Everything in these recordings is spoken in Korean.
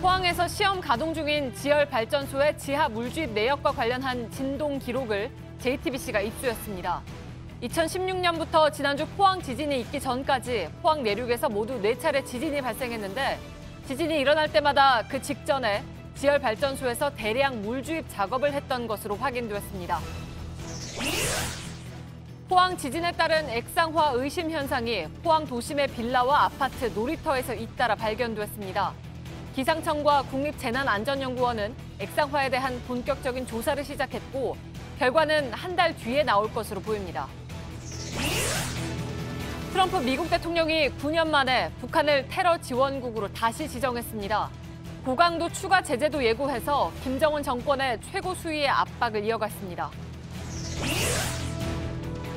포항에서 시험 가동 중인 지열 발전소의 지하 물주입 내역과 관련한 진동 기록을 JTBC가 입수했습니다. 2016년부터 지난주 포항 지진이 있기 전까지 포항 내륙에서 모두 4차례 지진이 발생했는데 지진이 일어날 때마다 그 직전에 지열 발전소에서 대량 물주입 작업을 했던 것으로 확인됐습니다. 포항 지진에 따른 액상화 의심 현상이 포항 도심의 빌라와 아파트, 놀이터에서 잇따라 발견됐습니다. 기상청과 국립재난안전연구원은 액상화에 대한 본격적인 조사를 시작했고 결과는 한 달 뒤에 나올 것으로 보입니다. 트럼프 미국 대통령이 9년 만에 북한을 테러 지원국으로 다시 지정했습니다. 고강도 추가 제재도 예고해서 김정은 정권의 최고 수위의 압박을 이어갔습니다.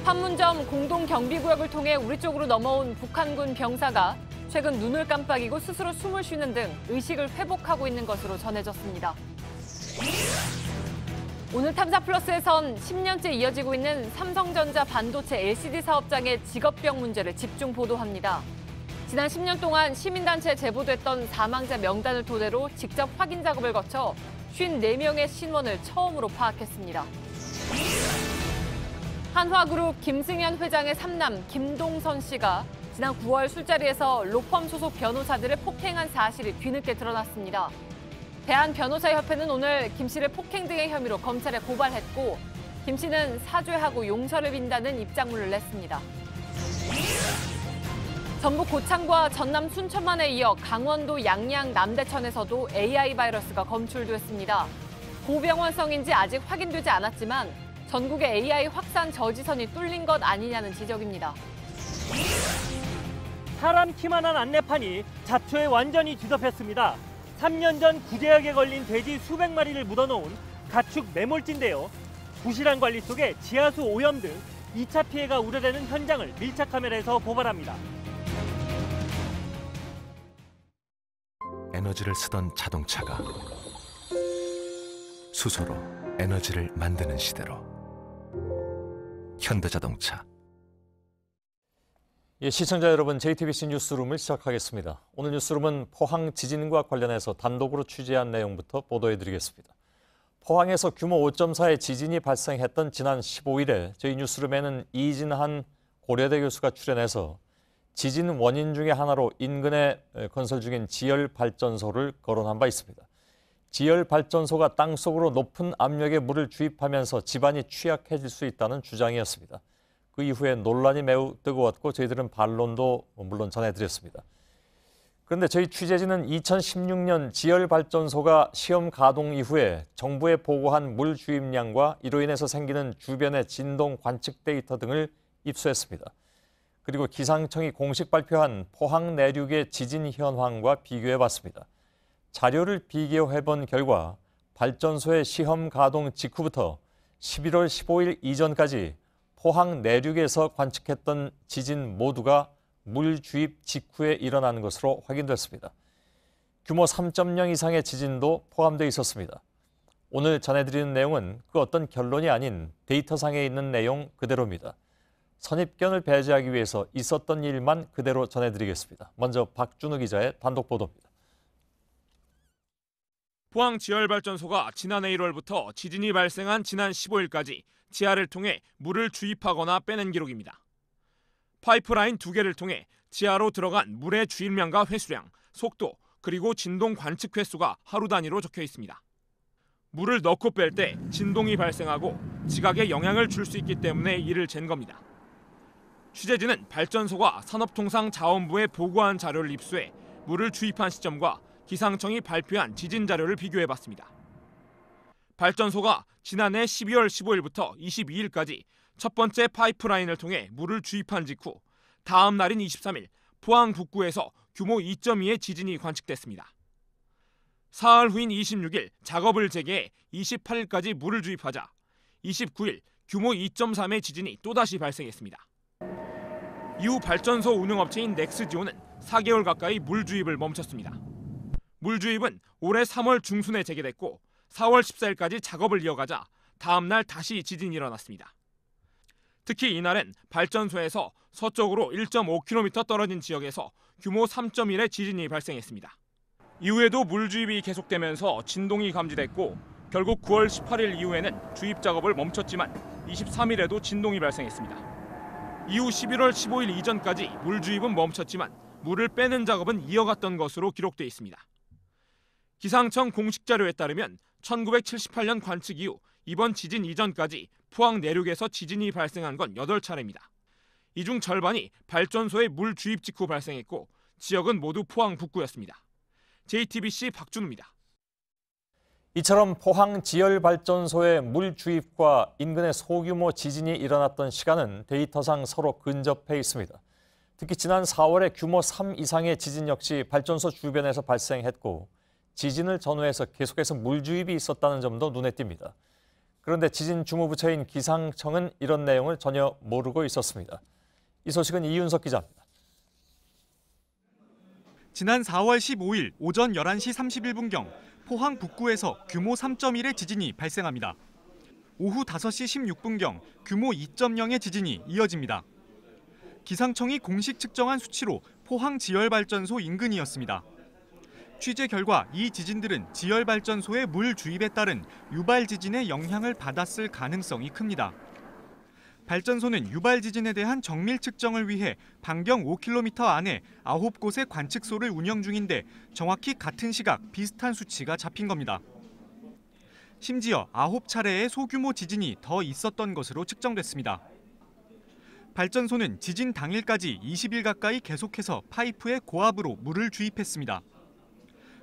판문점 공동경비구역을 통해 우리 쪽으로 넘어온 북한군 병사가 최근 눈을 깜빡이고 스스로 숨을 쉬는 등 의식을 회복하고 있는 것으로 전해졌습니다. 오늘 탐사플러스에선 10년째 이어지고 있는 삼성전자 반도체 LCD 사업장의 직업병 문제를 집중 보도합니다. 지난 10년 동안 시민단체에 제보됐던 사망자 명단을 토대로 직접 확인 작업을 거쳐 54명의 신원을 처음으로 파악했습니다. 한화그룹 김승현 회장의 삼남 김동선 씨가 지난 9월 술자리에서 로펌 소속 변호사들을 폭행한 사실이 뒤늦게 드러났습니다. 대한변호사협회는 오늘 김 씨를 폭행 등의 혐의로 검찰에 고발했고 김 씨는 사죄하고 용서를 빈다는 입장문을 냈습니다. 전북 고창과 전남 순천만에 이어 강원도 양양 남대천에서도 AI 바이러스가 검출됐습니다. 고병원성인지 아직 확인되지 않았지만 전국의 AI 확산 저지선이 뚫린 것 아니냐는 지적입니다. 사람 키만한 안내판이 잡초에 완전히 뒤덮였습니다. 3년 전 구제약에 걸린 돼지 수백 마리를 묻어놓은 가축 매몰지인데요. 부실한 관리 속에 지하수 오염 등 2차 피해가 우려되는 현장을 밀착 카메라에서 보발합니다. 에너지를 쓰던 자동차가 수소로 에너지를 만드는 시대로 현대자동차. 시청자 여러분, JTBC 뉴스룸을 시작하겠습니다. 오늘 뉴스룸은 포항 지진과 관련해서 단독으로 취재한 내용부터 보도해드리겠습니다. 포항에서 규모 5.4의 지진이 발생했던 지난 15일에 저희 뉴스룸에는 이진한 고려대 교수가 출연해서 지진 원인 중에 하나로 인근에 건설 중인 지열발전소를 거론한 바 있습니다. 지열발전소가 땅속으로 높은 압력의 물을 주입하면서 집안이 취약해질 수 있다는 주장이었습니다. 그 이후에 논란이 매우 뜨거웠고 저희들은 반론도 물론 전해드렸습니다. 그런데 저희 취재진은 2016년 지열발전소가 시험 가동 이후에 정부에 보고한 물 주입량과 이로 인해서 생기는 주변의 진동 관측 데이터 등을 입수했습니다. 그리고 기상청이 공식 발표한 포항 내륙의 지진 현황과 비교해봤습니다. 자료를 비교해본 결과 발전소의 시험 가동 직후부터 11월 15일 이전까지 포항 내륙에서 관측했던 지진 모두가 물 주입 직후에 일어나는 것으로 확인됐습니다. 규모 3.0 이상의 지진도 포함되어 있었습니다. 오늘 전해드리는 내용은 그 어떤 결론이 아닌 데이터상에 있는 내용 그대로입니다. 선입견을 배제하기 위해서 있었던 일만 그대로 전해드리겠습니다. 먼저 박준우 기자의 단독 보도입니다. 포항 지열발전소가 지난해 1월부터 지진이 발생한 지난 15일까지 지하를 통해 물을 주입하거나 빼낸 기록입니다. 파이프라인 2개를 통해 지하로 들어간 물의 주입량과 회수량, 속도, 그리고 진동 관측 횟수가 하루 단위로 적혀 있습니다. 물을 넣고 뺄 때 진동이 발생하고 지각에 영향을 줄 수 있기 때문에 이를 잰 겁니다. 취재진은 발전소가 산업통상자원부에 보고한 자료를 입수해 물을 주입한 시점과 기상청이 발표한 지진 자료를 비교해봤습니다. 발전소가 지난해 12월 15일부터 22일까지 첫 번째 파이프라인을 통해 물을 주입한 직후 다음 날인 23일 포항 북구에서 규모 2.2의 지진이 관측됐습니다. 사흘 후인 26일 작업을 재개해 28일까지 물을 주입하자 29일 규모 2.3의 지진이 또다시 발생했습니다. 이후 발전소 운영업체인 넥스지오는 4개월 가까이 물 주입을 멈췄습니다. 물 주입은 올해 3월 중순에 재개됐고 4월 14일까지 작업을 이어가자 다음 날 다시 지진이 일어났습니다. 특히 이날은 발전소에서 서쪽으로 1.5km 떨어진 지역에서 규모 3.1의 지진이 발생했습니다. 이후에도 물 주입이 계속되면서 진동이 감지됐고 결국 9월 18일 이후에는 주입 작업을 멈췄지만 23일에도 진동이 발생했습니다. 이후 11월 15일 이전까지 물 주입은 멈췄지만 물을 빼는 작업은 이어갔던 것으로 기록돼 있습니다. 기상청 공식 자료에 따르면 1978년 관측 이후 이번 지진 이전까지 포항 내륙에서 지진이 발생한 건 8차례입니다. 이 중 절반이 발전소의 물 주입 직후 발생했고 지역은 모두 포항 북구였습니다. JTBC 박준우입니다. 이처럼 포항 지열발전소의 물 주입과 인근의 소규모 지진이 일어났던 시간은 데이터상 서로 근접해 있습니다. 특히 지난 4월에 규모 3 이상의 지진 역시 발전소 주변에서 발생했고 지진을 전후해서 계속해서 물 주입이 있었다는 점도 눈에 띕니다. 그런데 지진 주무부처인 기상청은 이런 내용을 전혀 모르고 있었습니다. 이 소식은 이윤석 기자입니다. 지난 4월 15일 오전 11시 31분경 포항 북구에서 규모 3.1의 지진이 발생합니다. 오후 5시 16분경 규모 2.0의 지진이 이어집니다. 기상청이 공식 측정한 수치로 포항 지열발전소 인근이었습니다. 취재 결과 이 지진들은 지열발전소의 물 주입에 따른 유발 지진의 영향을 받았을 가능성이 큽니다. 발전소는 유발 지진에 대한 정밀 측정을 위해 반경 5km 안에 9곳의 관측소를 운영 중인데 정확히 같은 시각 비슷한 수치가 잡힌 겁니다. 심지어 9차례의 소규모 지진이 더 있었던 것으로 측정됐습니다. 발전소는 지진 당일까지 20일 가까이 계속해서 파이프에 고압으로 물을 주입했습니다.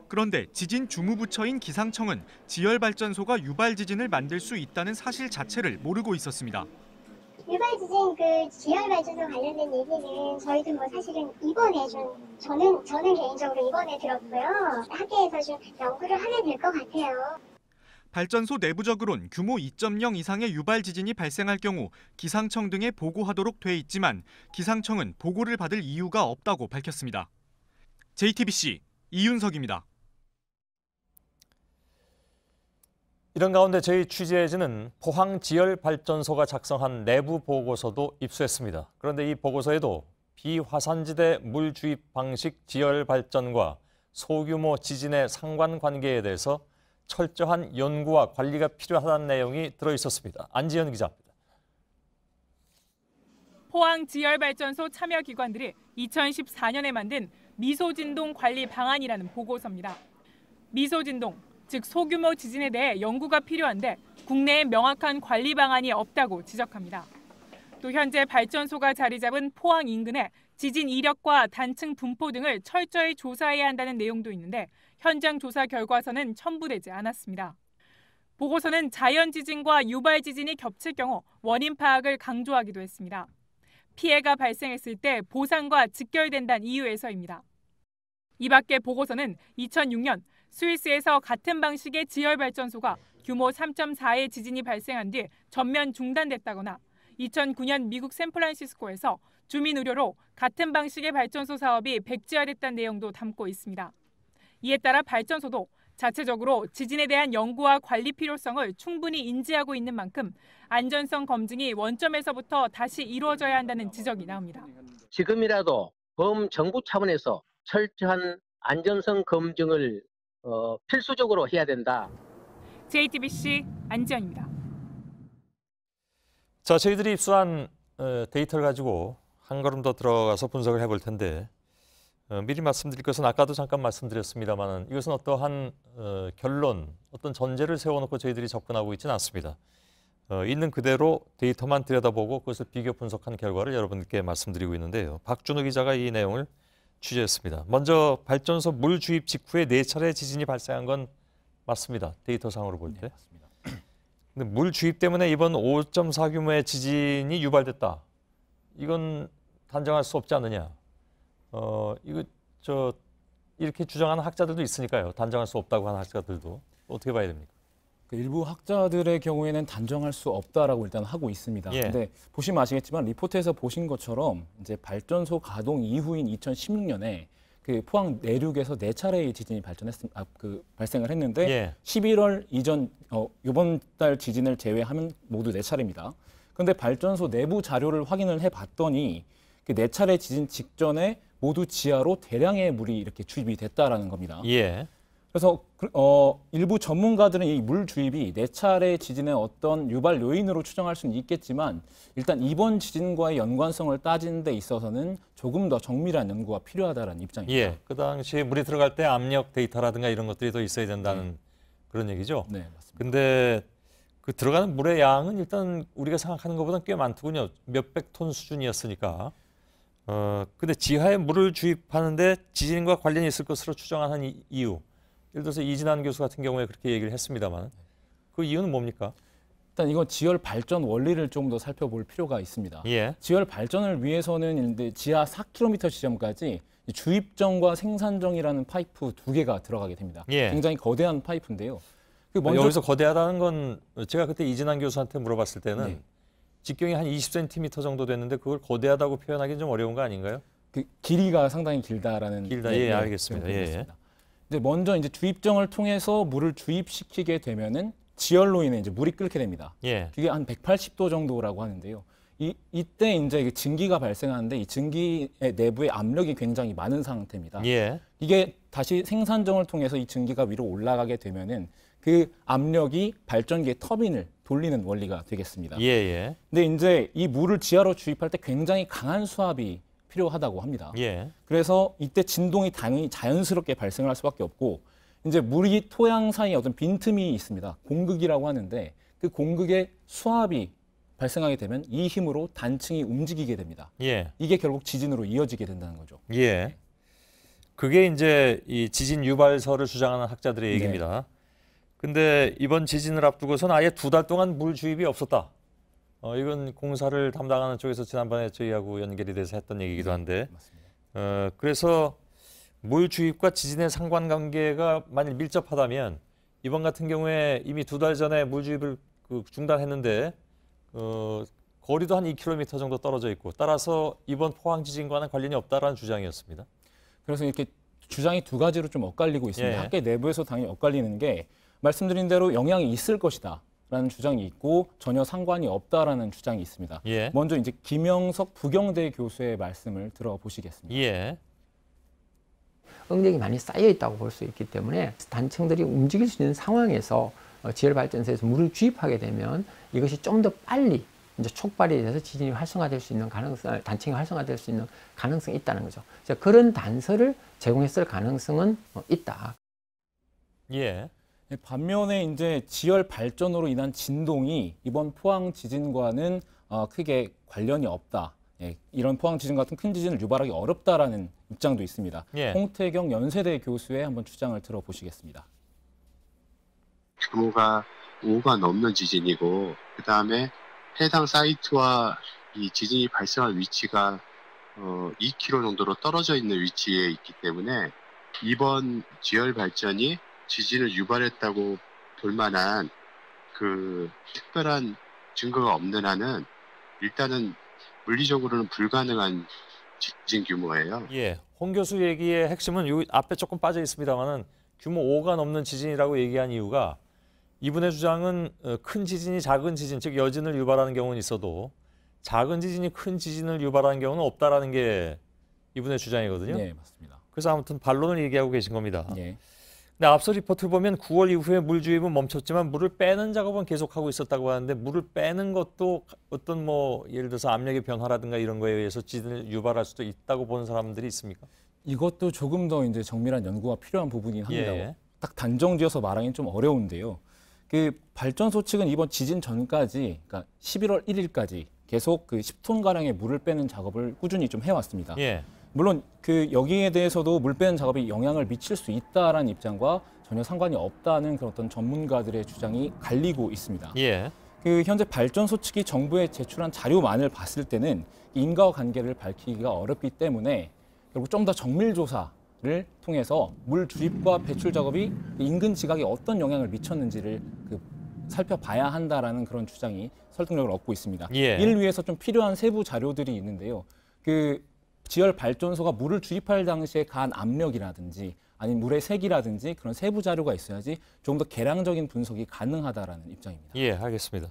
그런데 지진 주무부처인 기상청은 지열발전소가 유발 지진을 만들 수 있다는 사실 자체를 모르고 있었습니다. 유발 지진 지열 발전소 관련된 얘기는 저희도 뭐 사실은 이번에 저는 개인적으로 이번에 들었고요. 학계에서 좀 연구를 하면 될 것 같아요. 발전소 내부적으론 규모 2.0 이상의 유발 지진이 발생할 경우 기상청 등에 보고하도록 돼 있지만 기상청은 보고를 받을 이유가 없다고 밝혔습니다. JTBC 이윤석입니다. 이런 가운데 저희 취재진은 포항 지열발전소가 작성한 내부 보고서도 입수했습니다. 그런데 이 보고서에도 비화산지대 물 주입 방식 지열발전과 소규모 지진의 상관관계에 대해서 철저한 연구와 관리가 필요하다는 내용이 들어있었습니다. 안지연 기자입니다. 포항 지열발전소 참여기관들이 2014년에 만든 미소진동 관리 방안이라는 보고서입니다. 미소진동, 즉 소규모 지진에 대해 연구가 필요한데 국내에 명확한 관리 방안이 없다고 지적합니다. 또 현재 발전소가 자리 잡은 포항 인근에 지진 이력과 단층 분포 등을 철저히 조사해야 한다는 내용도 있는데 현장 조사 결과서는 첨부되지 않았습니다. 보고서는 자연 지진과 유발 지진이 겹칠 경우 원인 파악을 강조하기도 했습니다. 피해가 발생했을 때 보상과 직결된다는 이유에서입니다. 이 밖에 보고서는 2006년 스위스에서 같은 방식의 지열발전소가 규모 3.4의 지진이 발생한 뒤 전면 중단됐다거나 2009년 미국 샌프란시스코에서 주민 의료로 같은 방식의 발전소 사업이 백지화됐다는 내용도 담고 있습니다. 이에 따라 발전소도 자체적으로 지진에 대한 연구와 관리 필요성을 충분히 인지하고 있는 만큼 안전성 검증이 원점에서부터 다시 이루어져야 한다는 지적이 나옵니다. 지금이라도 범정부 차원에서 철저한 안전성 검증을 필수적으로 해야 된다. JTBC 안지연입니다. 자, 저희들이 입수한 데이터를 가지고 한 걸음 더 들어가서 분석을 해볼 텐데 미리 말씀드릴 것은 아까도 잠깐 말씀드렸습니다만 이것은 어떠한 결론, 어떤 전제를 세워놓고 저희들이 접근하고 있지는 않습니다. 있는 그대로 데이터만 들여다보고 그것을 비교 분석한 결과를 여러분께 말씀드리고 있는데요. 박준우 기자가 이 내용을 취재했습니다. 먼저 발전소 물 주입 직후에 4차례 지진이 발생한 건 맞습니다. 데이터상으로 볼 때. 네, 맞습니다. 근데 물 주입 때문에 이번 5.4 규모의 지진이 유발됐다. 이건 단정할 수 없지 않느냐. 이렇게 주장하는 학자들도 있으니까요. 단정할 수 없다고 하는 학자들도 어떻게 봐야 됩니까? 일부 학자들의 경우에는 단정할 수 없다라고 일단 하고 있습니다. 예. 근데 보시면 아시겠지만 리포트에서 보신 것처럼 이제 발전소 가동 이후인 2016년에 그 포항 내륙에서 4차례의 지진이 발생을 했는데 예. 11월 이전 이번 달 지진을 제외하면 모두 4차례입니다. 그런데 발전소 내부 자료를 확인을 해봤더니 그 4차례 지진 직전에 모두 지하로 대량의 물이 이렇게 주입이 됐다라는 겁니다. 예. 그래서 일부 전문가들은 이 물 주입이 4차례 지진의 어떤 유발 요인으로 추정할 수는 있겠지만 일단 이번 지진과의 연관성을 따지는 데 있어서는 조금 더 정밀한 연구가 필요하다는 입장입니다. 예. 그 당시에 물이 들어갈 때 압력 데이터라든가 이런 것들이 더 있어야 된다는 그런 얘기죠. 네, 맞습니다. 근데 그 들어가는 물의 양은 일단 우리가 생각하는 것보다 꽤 많더군요. 몇백 톤 수준이었으니까. 근데 지하에 물을 주입하는데 지진과 관련이 있을 것으로 추정하는 이유. 예를 들어서 이진환 교수 같은 경우에 그렇게 얘기를 했습니다만 그 이유는 뭡니까? 일단 이건 지열 발전 원리를 좀 더 살펴볼 필요가 있습니다. 예. 지열 발전을 위해서는 지하 4km 지점까지 주입정과 생산정이라는 파이프 2개가 들어가게 됩니다. 예. 굉장히 거대한 파이프인데요. 여기서 거대하다는 건 제가 그때 이진환 교수한테 물어봤을 때는 네. 직경이 한 20cm 정도 됐는데 그걸 거대하다고 표현하기는 좀 어려운 거 아닌가요? 그 길이가 상당히 길다라는. 길다. 예, 알겠습니다. 예. 이제 먼저 이제 주입정을 통해서 물을 주입시키게 되면은 지열로 인해 이제 물이 끓게 됩니다. 예. 그게 한 180도 정도라고 하는데요. 이때 이제 증기가 발생하는데 이 증기의 내부의 압력이 굉장히 많은 상태입니다. 예. 이게 다시 생산정을 통해서 이 증기가 위로 올라가게 되면은 그 압력이 발전기의 터빈을 돌리는 원리가 되겠습니다. 예. 근데 이제 이 물을 지하로 주입할 때 굉장히 강한 수압이 필요하다고 합니다. 예. 그래서 이때 진동이 당연히 자연스럽게 발생을 할 수밖에 없고 이제 물이 토양 사이에 어떤 빈틈이 있습니다. 공극이라고 하는데 그 공극의 수압이 발생하게 되면 이 힘으로 단층이 움직이게 됩니다. 예. 이게 결국 지진으로 이어지게 된다는 거죠. 예. 그게 이제 이 지진 유발설을 주장하는 학자들의 얘기입니다. 근데 이번 지진을 앞두고서는 아예 2달 동안 물 주입이 없었다. 이건 공사를 담당하는 쪽에서 지난번에 저희하고 연결이 돼서 했던 얘기이기도 한데, 맞습니다. 그래서 물 주입과 지진의 상관관계가 만일 밀접하다면 이번 같은 경우에 이미 2달 전에 물 주입을 중단했는데 거리도 한 2km 정도 떨어져 있고 따라서 이번 포항 지진과는 관련이 없다라는 주장이었습니다. 그래서 이렇게 주장이 2가지로 좀 엇갈리고 있습니다. 예. 학계 내부에서 당연히 엇갈리는 게 말씀드린 대로 영향이 있을 것이다. 라는 주장이 있고 전혀 상관이 없다라는 주장이 있습니다. 예. 먼저 이제 김영석 부경대 교수의 말씀을 들어보시겠습니다. 예. 응력이 많이 쌓여 있다고 볼 수 있기 때문에 단층들이 움직일 수 있는 상황에서 지열 발전소에서 물을 주입하게 되면 이것이 좀 더 빨리 이제 촉발이 돼서 지진이 활성화될 수 있는 가능성, 단층이 활성화될 수 있는 가능성이 있다는 거죠. 그런 단서를 제공했을 가능성은 있다. 예. 반면에 이제 지열 발전으로 인한 진동이 이번 포항 지진과는 크게 관련이 없다. 이런 포항 지진 같은 큰 지진을 유발하기 어렵다라는 입장도 있습니다. 예. 홍태경 연세대 교수의 한번 주장을 들어보시겠습니다. 규모가 5가 넘는 지진이고 그 다음에 해당 사이트와 이 지진이 발생한 위치가 2km 정도로 떨어져 있는 위치에 있기 때문에 이번 지열 발전이 지진을 유발했다고 볼 만한 그 특별한 증거가 없는 한은 일단은 물리적으로는 불가능한 지진 규모예요. 예. 홍 교수 얘기의 핵심은 요 앞에 조금 빠져 있습니다만은 규모 5가 넘는 지진이라고 얘기한 이유가 이분의 주장은 큰 지진이 작은 지진, 즉 여진을 유발하는 경우는 있어도 작은 지진이 큰 지진을 유발하는 경우는 없다라는 게 이분의 주장이거든요. 네, 맞습니다. 그래서 아무튼 반론을 얘기하고 계신 겁니다. 네. 근데 앞서 리포트를 보면 9월 이후에 물 주입은 멈췄지만 물을 빼는 작업은 계속하고 있었다고 하는데 물을 빼는 것도 어떤 예를 들어서 압력의 변화라든가 이런 거에 의해서 지진을 유발할 수도 있다고 보는 사람들이 있습니까? 이것도 조금 더 이제 정밀한 연구가 필요한 부분이긴 합니다. 예. 딱 단정지어서 말하기는 좀 어려운데요. 그 발전소 측은 이번 지진 전까지, 그러니까 11월 1일까지 계속 그 10톤 가량의 물을 빼는 작업을 꾸준히 좀 해왔습니다. 예. 물론 그 여기에 대해서도 물 빼는 작업이 영향을 미칠 수 있다라는 입장과 전혀 상관이 없다는 그런 어떤 전문가들의 주장이 갈리고 있습니다. 예. 그 현재 발전소 측이 정부에 제출한 자료만을 봤을 때는 인과관계를 밝히기가 어렵기 때문에 결국 좀 더 정밀 조사를 통해서 물 주입과 배출 작업이 인근 지각에 어떤 영향을 미쳤는지를 살펴봐야 한다라는 그런 주장이 설득력을 얻고 있습니다. 예. 이를 위해서 좀 필요한 세부 자료들이 있는데요. 지열 발전소가 물을 주입할 당시에 가한 압력이라든지 아니면 물의 색이라든지 그런 세부 자료가 있어야지 좀 더 개량적인 분석이 가능하다라는 입장입니다. 예, 알겠습니다.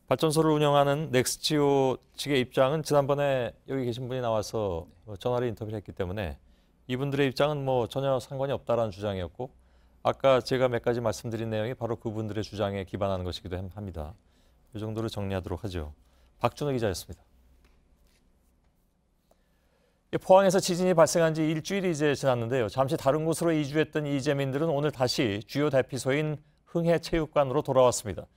발전소를 운영하는 넥스지오 측의 입장은 지난번에 여기 계신 분이 나와서 전화로 인터뷰를 했기 때문에 이분들의 입장은 뭐 전혀 상관이 없다라는 주장이었고 아까 제가 몇 가지 말씀드린 내용이 바로 그분들의 주장에 기반하는 것이기도 합니다. 이 정도로 정리하도록 하죠. 박준호 기자였습니다. 포항에서 지진이 발생한 지 일주일이 이제 지났는데요. 잠시 다른 곳으로 이주했던 이재민들은 오늘 다시 주요 대피소인 흥해체육관으로 돌아왔습니다.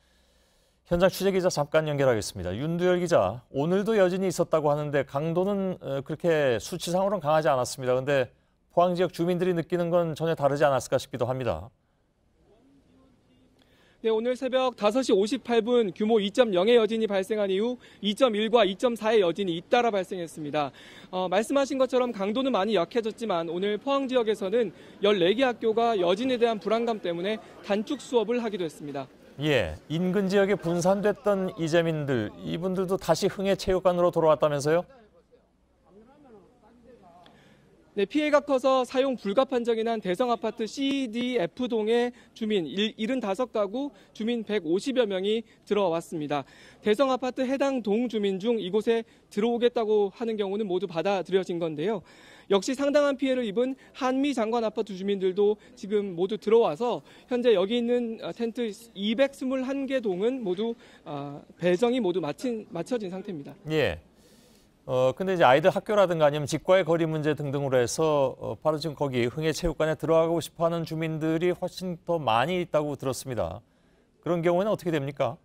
현장 취재기자 잠깐 연결하겠습니다. 윤두열 기자, 오늘도 여진이 있었다고 하는데 강도는 그렇게 수치상으로는 강하지 않았습니다. 그런데 포항 지역 주민들이 느끼는 건 전혀 다르지 않았을까 싶기도 합니다. 네, 오늘 새벽 5시 58분 규모 2.0의 여진이 발생한 이후 2.1과 2.4의 여진이 잇따라 발생했습니다. 말씀하신 것처럼 강도는 많이 약해졌지만 오늘 포항 지역에서는 14개 학교가 여진에 대한 불안감 때문에 단축 수업을 하기도 했습니다. 예, 인근 지역에 분산됐던 이재민들, 이분들도 다시 흥해체육관으로 돌아왔다면서요? 네, 피해가 커서 사용 불가 판정이 난 대성아파트 CDF동의 주민 75가구 주민 150여 명이 들어왔습니다. 대성아파트 해당 동 주민 중 이곳에 들어오겠다고 하는 경우는 모두 받아들여진 건데요. 역시 상당한 피해를 입은 한미장관아파트 주민들도 지금 모두 들어와서 현재 여기 있는 텐트 221개 동은 모두 배정이 모두 마쳐진 상태입니다. 예. 근데 이제 아이들 학교라든가 아니면 집과의 거리 문제 등등으로 해서 바로 지금 거기 흥해체육관에 들어가고 싶어하는 주민들이 훨씬 더 많이 있다고 들었습니다. 그런 경우에는 어떻게 됩니까?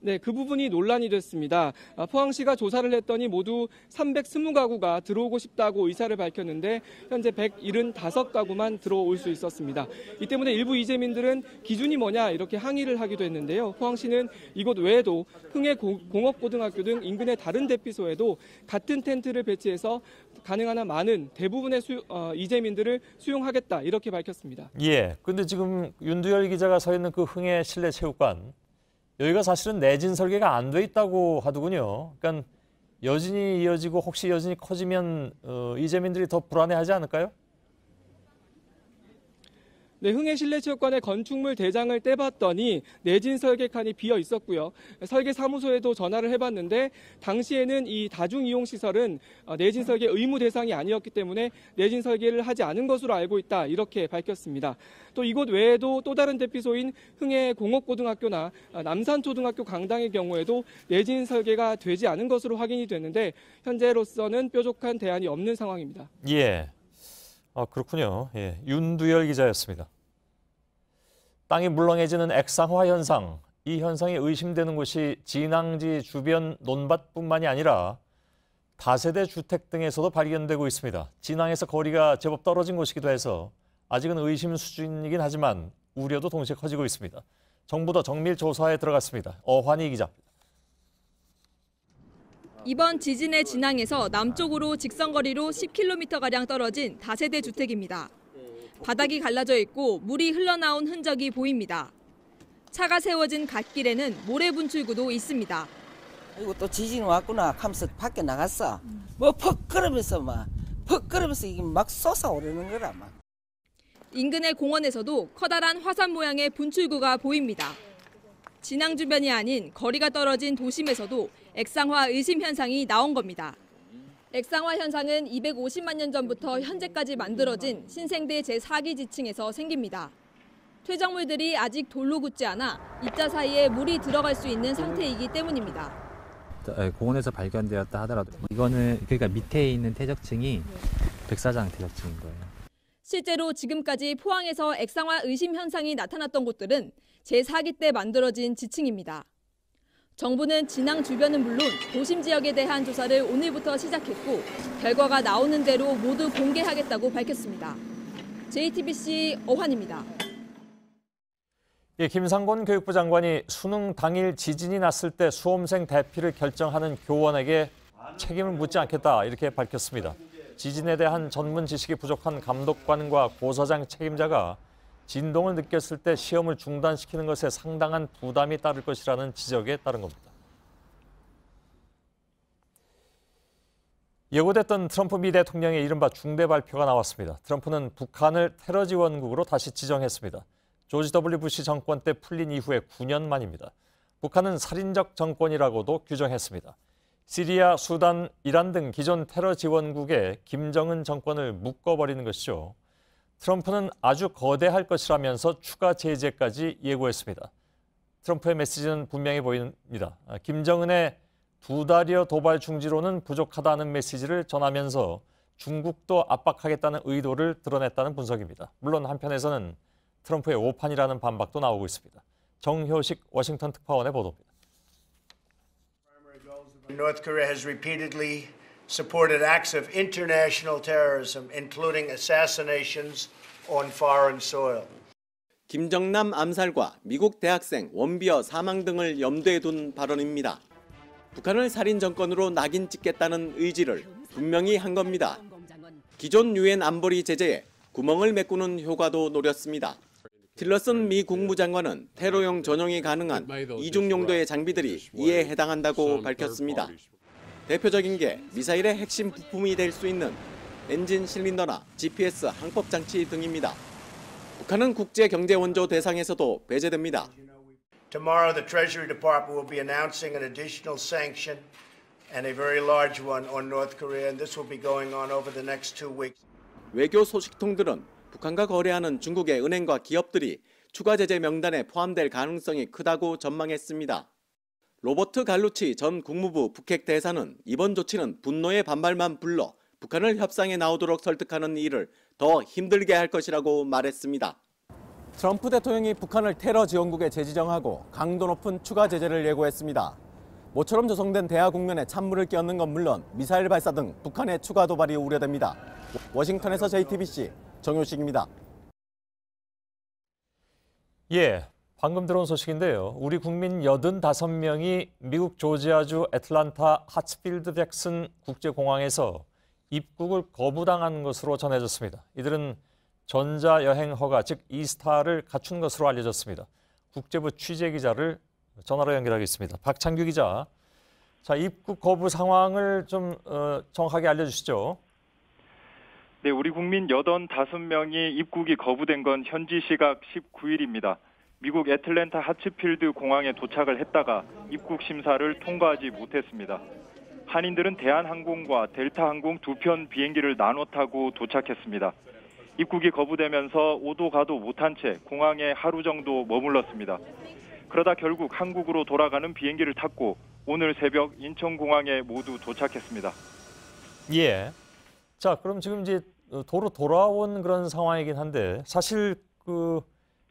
네, 그 부분이 논란이 됐습니다. 포항시가 조사를 했더니 모두 320가구가 들어오고 싶다고 의사를 밝혔는데 현재 175가구만 들어올 수 있었습니다. 이 때문에 일부 이재민들은 기준이 뭐냐 이렇게 항의를 하기도 했는데요. 포항시는 이곳 외에도 흥해공업고등학교 등 인근의 다른 대피소에도 같은 텐트를 배치해서 가능한 한 많은 대부분의 이재민들을 수용하겠다 이렇게 밝혔습니다. 예, 근데 지금 윤두열 기자가 서 있는 그 흥해 실내체육관 여기가 사실은 내진 설계가 안 돼 있다고 하더군요. 그러니까 여진이 이어지고 혹시 여진이 커지면 이재민들이 더 불안해하지 않을까요? 네, 흥해 실내체육관의 건축물 대장을 떼봤더니 내진 설계 칸이 비어 있었고요. 설계 사무소에도 전화를 해봤는데 당시에는 이 다중 이용 시설은 내진 설계 의무 대상이 아니었기 때문에 내진 설계를 하지 않은 것으로 알고 있다 이렇게 밝혔습니다. 또 이곳 외에도 또 다른 대피소인 흥해 공업고등학교나 남산초등학교 강당의 경우에도 내진 설계가 되지 않은 것으로 확인이 됐는데 현재로서는 뾰족한 대안이 없는 상황입니다. 예. 그렇군요. 예, 윤두열 기자였습니다. 땅이 물렁해지는 액상화 현상, 이 현상이 의심되는 곳이 진앙지 주변 논밭뿐만이 아니라 다세대 주택 등에서도 발견되고 있습니다. 진앙에서 거리가 제법 떨어진 곳이기도 해서 아직은 의심 수준이긴 하지만 우려도 동시에 커지고 있습니다. 정부도 정밀 조사에 들어갔습니다. 어환희 기자입니다. 이번 지진의 진앙에서 남쪽으로 직선거리로 10km가량 떨어진 다세대 주택입니다. 바닥이 갈라져 있고 물이 흘러나온 흔적이 보입니다. 차가 세워진 갓길에는 모래 분출구도 있습니다. 이거 또 지진이 왔구나 하면서 밖에 나갔어. 뭐 퍽 그러면서 이게 막 솟아오르는 거라 막. 인근의 공원에서도 커다란 화산 모양의 분출구가 보입니다. 진앙 주변이 아닌 거리가 떨어진 도심에서도 액상화 의심 현상이 나온 겁니다. 액상화 현상은 250만 년 전부터 현재까지 만들어진 신생대 제4기 지층에서 생깁니다. 퇴적물들이 아직 돌로 굳지 않아 입자 사이에 물이 들어갈 수 있는 상태이기 때문입니다. 공원에서 발견되었다 하더라도 이거는 그러니까 밑에 있는 퇴적층이 백사장 퇴적층인 거예요. 실제로 지금까지 포항에서 액상화 의심 현상이 나타났던 곳들은 제4기 때 만들어진 지층입니다. 정부는 진앙 주변은 물론 도심 지역에 대한 조사를 오늘부터 시작했고 결과가 나오는 대로 모두 공개하겠다고 밝혔습니다. JTBC 어환입니다. 예, 김상곤 교육부 장관이 수능 당일 지진이 났을 때 수험생 대피를 결정하는 교원에게 책임을 묻지 않겠다 이렇게 밝혔습니다. 지진에 대한 전문 지식이 부족한 감독관과 고서장 책임자가 진동을 느꼈을 때 시험을 중단시키는 것에 상당한 부담이 따를 것이라는 지적에 따른 겁니다. 예고됐던 트럼프 미 대통령의 이른바 중대 발표가 나왔습니다. 트럼프는 북한을 테러 지원국으로 다시 지정했습니다. 조지 W. 부시 정권 때 풀린 이후에 9년 만입니다. 북한은 살인적 정권이라고도 규정했습니다. 시리아, 수단, 이란 등 기존 테러 지원국에 김정은 정권을 묶어버리는 것이죠. 트럼프는 아주 거대할 것이라면서 추가 제재까지 예고했습니다. 트럼프의 메시지는 분명해 보입니다. 김정은의 2달여 도발 중지로는 부족하다는 메시지를 전하면서 중국도 압박하겠다는 의도를 드러냈다는 분석입니다. 물론 한편에서는 트럼프의 오판이라는 반박도 나오고 있습니다. 정효식 워싱턴 특파원의 보도입니다. North Korea has repeatedly supported acts of international terrorism, including assassinations on foreign soil. 김정남 암살과 미국 대학생 원비어 사망 등을 염두에 둔 발언입니다. 북한을 살인 정권으로 낙인 찍겠다는 의지를 분명히 한 겁니다. 기존 유엔 안보리 제재에 구멍을 메꾸는 효과도 노렸습니다. 틸러슨 미 국무장관은 테러용 전용이 가능한 이중 용도의 장비들이 이에 해당한다고 밝혔습니다. 대표적인 게 미사일의 핵심 부품이 될 수 있는 엔진 실린더나 GPS 항법 장치 등입니다. 북한은 국제경제원조 대상에서도 배제됩니다. Tomorrow, the Treasury Department will be announcing an additional sanction and a very large one on North Korea, and this will be going on over the next 2 weeks. 외교 소식통들은 북한과 거래하는 중국의 은행과 기업들이 추가 제재 명단에 포함될 가능성이 크다고 전망했습니다. 로버트 갈루치 전 국무부 북핵 대사는 이번 조치는 분노의 반발만 불러 북한을 협상에 나오도록 설득하는 일을 더 힘들게 할 것이라고 말했습니다. 트럼프 대통령이 북한을 테러 지원국에 재지정하고 강도 높은 추가 제재를 예고했습니다. 모처럼 조성된 대화 국면에 찬물을 끼얹는 건 물론 미사일 발사 등 북한의 추가 도발이 우려됩니다. 워싱턴에서 JTBC 정효식입니다. 예, 방금 들어온 소식인데요. 우리 국민 85명이 미국 조지아주 애틀란타 하츠필드 잭슨 국제공항에서 입국을 거부당한 것으로 전해졌습니다. 이들은 전자여행 허가, 즉 이스타를 갖춘 것으로 알려졌습니다. 국제부 취재기자를 전화로 연결하겠습니다. 박창규 기자, 자, 입국 거부 상황을 좀 정확하게 알려주시죠. 네, 우리 국민 85명이 입국이 거부된 건 현지 시각 19일입니다. 미국 애틀랜타 하츠필드 공항에 도착을 했다가 입국 심사를 통과하지 못했습니다. 한인들은 대한항공과 델타항공 두 편 비행기를 나눠 타고 도착했습니다. 입국이 거부되면서 오도 가도 못한 채 공항에 하루 정도 머물렀습니다. 그러다 결국 한국으로 돌아가는 비행기를 탔고 오늘 새벽 인천공항에 모두 도착했습니다. 예. 자, 그럼 지금 이제 도로 돌아온 그런 상황이긴 한데 사실 그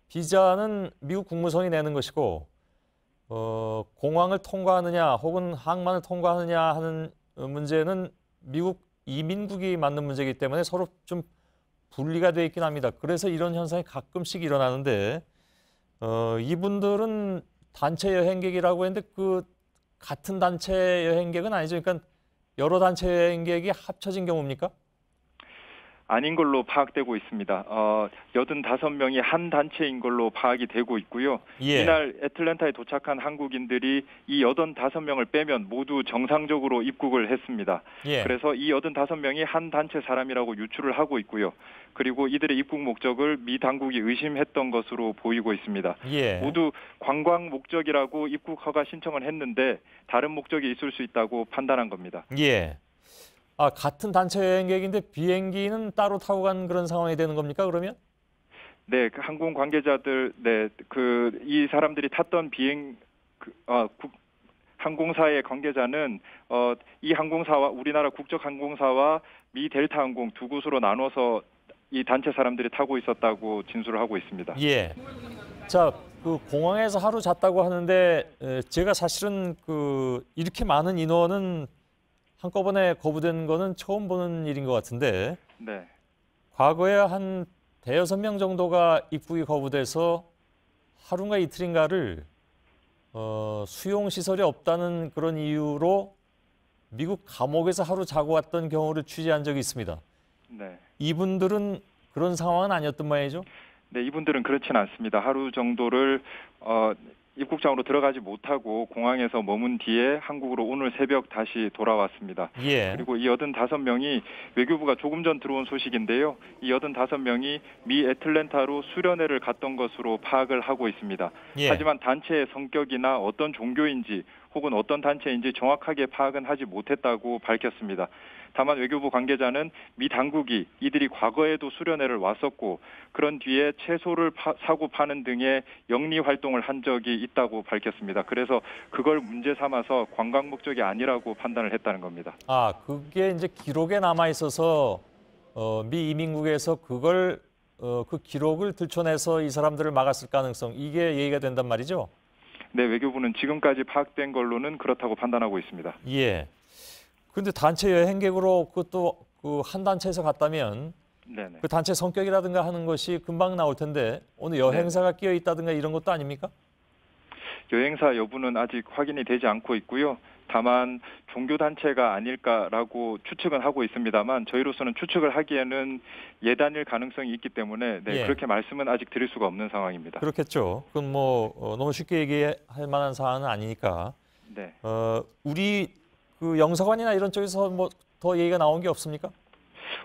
비자는 미국 국무성이 내는 것이고 공항을 통과하느냐 혹은 항만을 통과하느냐 하는 문제는 미국 이민국이 맞는 문제이기 때문에 서로 좀 분리가 돼 있긴 합니다. 그래서 이런 현상이 가끔씩 일어나는데 이분들은 단체 여행객이라고 했는데 그 같은 단체 여행객은 아니죠. 그러니까 여러 단체 여행객이 합쳐진 경우입니까? 아닌 걸로 파악되고 있습니다. 85명이 한 단체인 걸로 파악이 되고 있고요. 예. 이날 애틀랜타에 도착한 한국인들이 이 85명을 빼면 모두 정상적으로 입국을 했습니다. 예. 그래서 이 85명이 한 단체 사람이라고 유추를 하고 있고요. 그리고 이들의 입국 목적을 미 당국이 의심했던 것으로 보이고 있습니다. 예. 모두 관광 목적이라고 입국 허가 신청을 했는데 다른 목적이 있을 수 있다고 판단한 겁니다. 예. 아, 같은 단체 여행객인데 비행기는 따로 타고 간 그런 상황이 되는 겁니까, 그러면? 네, 그 항공 관계자들, 네, 이 사람들이 탔던 항공사의 관계자는 이 항공사와 우리나라 국적 항공사와 미 델타 항공 두 곳으로 나눠서 이 단체 사람들이 타고 있었다고 진술을 하고 있습니다. 예. 자, 그 공항에서 하루 잤다고 하는데 제가 사실은 이렇게 많은 인원은 한꺼번에 거부된 거는 처음 보는 일인 것 같은데 네. 과거에 한 대여섯 명 정도가 입국이 거부돼서 하루인가 이틀인가를 수용시설이 없다는 그런 이유로 미국 감옥에서 하루 자고 왔던 경우를 취재한 적이 있습니다. 네. 이분들은 그런 상황은 아니었던 모양이죠? 네, 이분들은 그렇지는 않습니다. 하루 정도를 입국장으로 들어가지 못하고 공항에서 머문 뒤에 한국으로 오늘 새벽 다시 돌아왔습니다. 예. 그리고 이 85명이 외교부가 조금 전 들어온 소식인데요. 이 85명이 미 애틀랜타로 수련회를 갔던 것으로 파악을 하고 있습니다. 예. 하지만 단체의 성격이나 어떤 종교인지 혹은 어떤 단체인지 정확하게 파악은 하지 못했다고 밝혔습니다. 다만 외교부 관계자는 미 당국이 이들이 과거에도 수련회를 왔었고 그런 뒤에 채소를 사고 파는 등의 영리 활동을 한 적이 있다고 밝혔습니다. 그래서 그걸 문제 삼아서 관광 목적이 아니라고 판단을 했다는 겁니다. 아, 그게 이제 기록에 남아 있어서 미 이민국에서 그걸 그 기록을 들춰내서 이 사람들을 막았을 가능성, 이게 얘기가 된단 말이죠? 네, 외교부는 지금까지 파악된 걸로는 그렇다고 판단하고 있습니다. 예. 그런데 단체 여행객으로 그것도 그 한 단체에서 갔다면 네네. 그 단체 성격이라든가 하는 것이 금방 나올 텐데 오늘 여행사가 끼어 있다든가 이런 것도 아닙니까? 여행사 여부는 아직 확인이 되지 않고 있고요. 다만 종교단체가 아닐까라고 추측은 하고 있습니다만 저희로서는 추측을 하기에는 예단일 가능성이 있기 때문에 예. 그렇게 말씀은 아직 드릴 수가 없는 상황입니다. 그렇겠죠. 그건 뭐 너무 쉽게 얘기할 만한 사안은 아니니까. 네. 우리 그 영사관이나 이런 쪽에서 뭐 더 얘기가 나온 게 없습니까?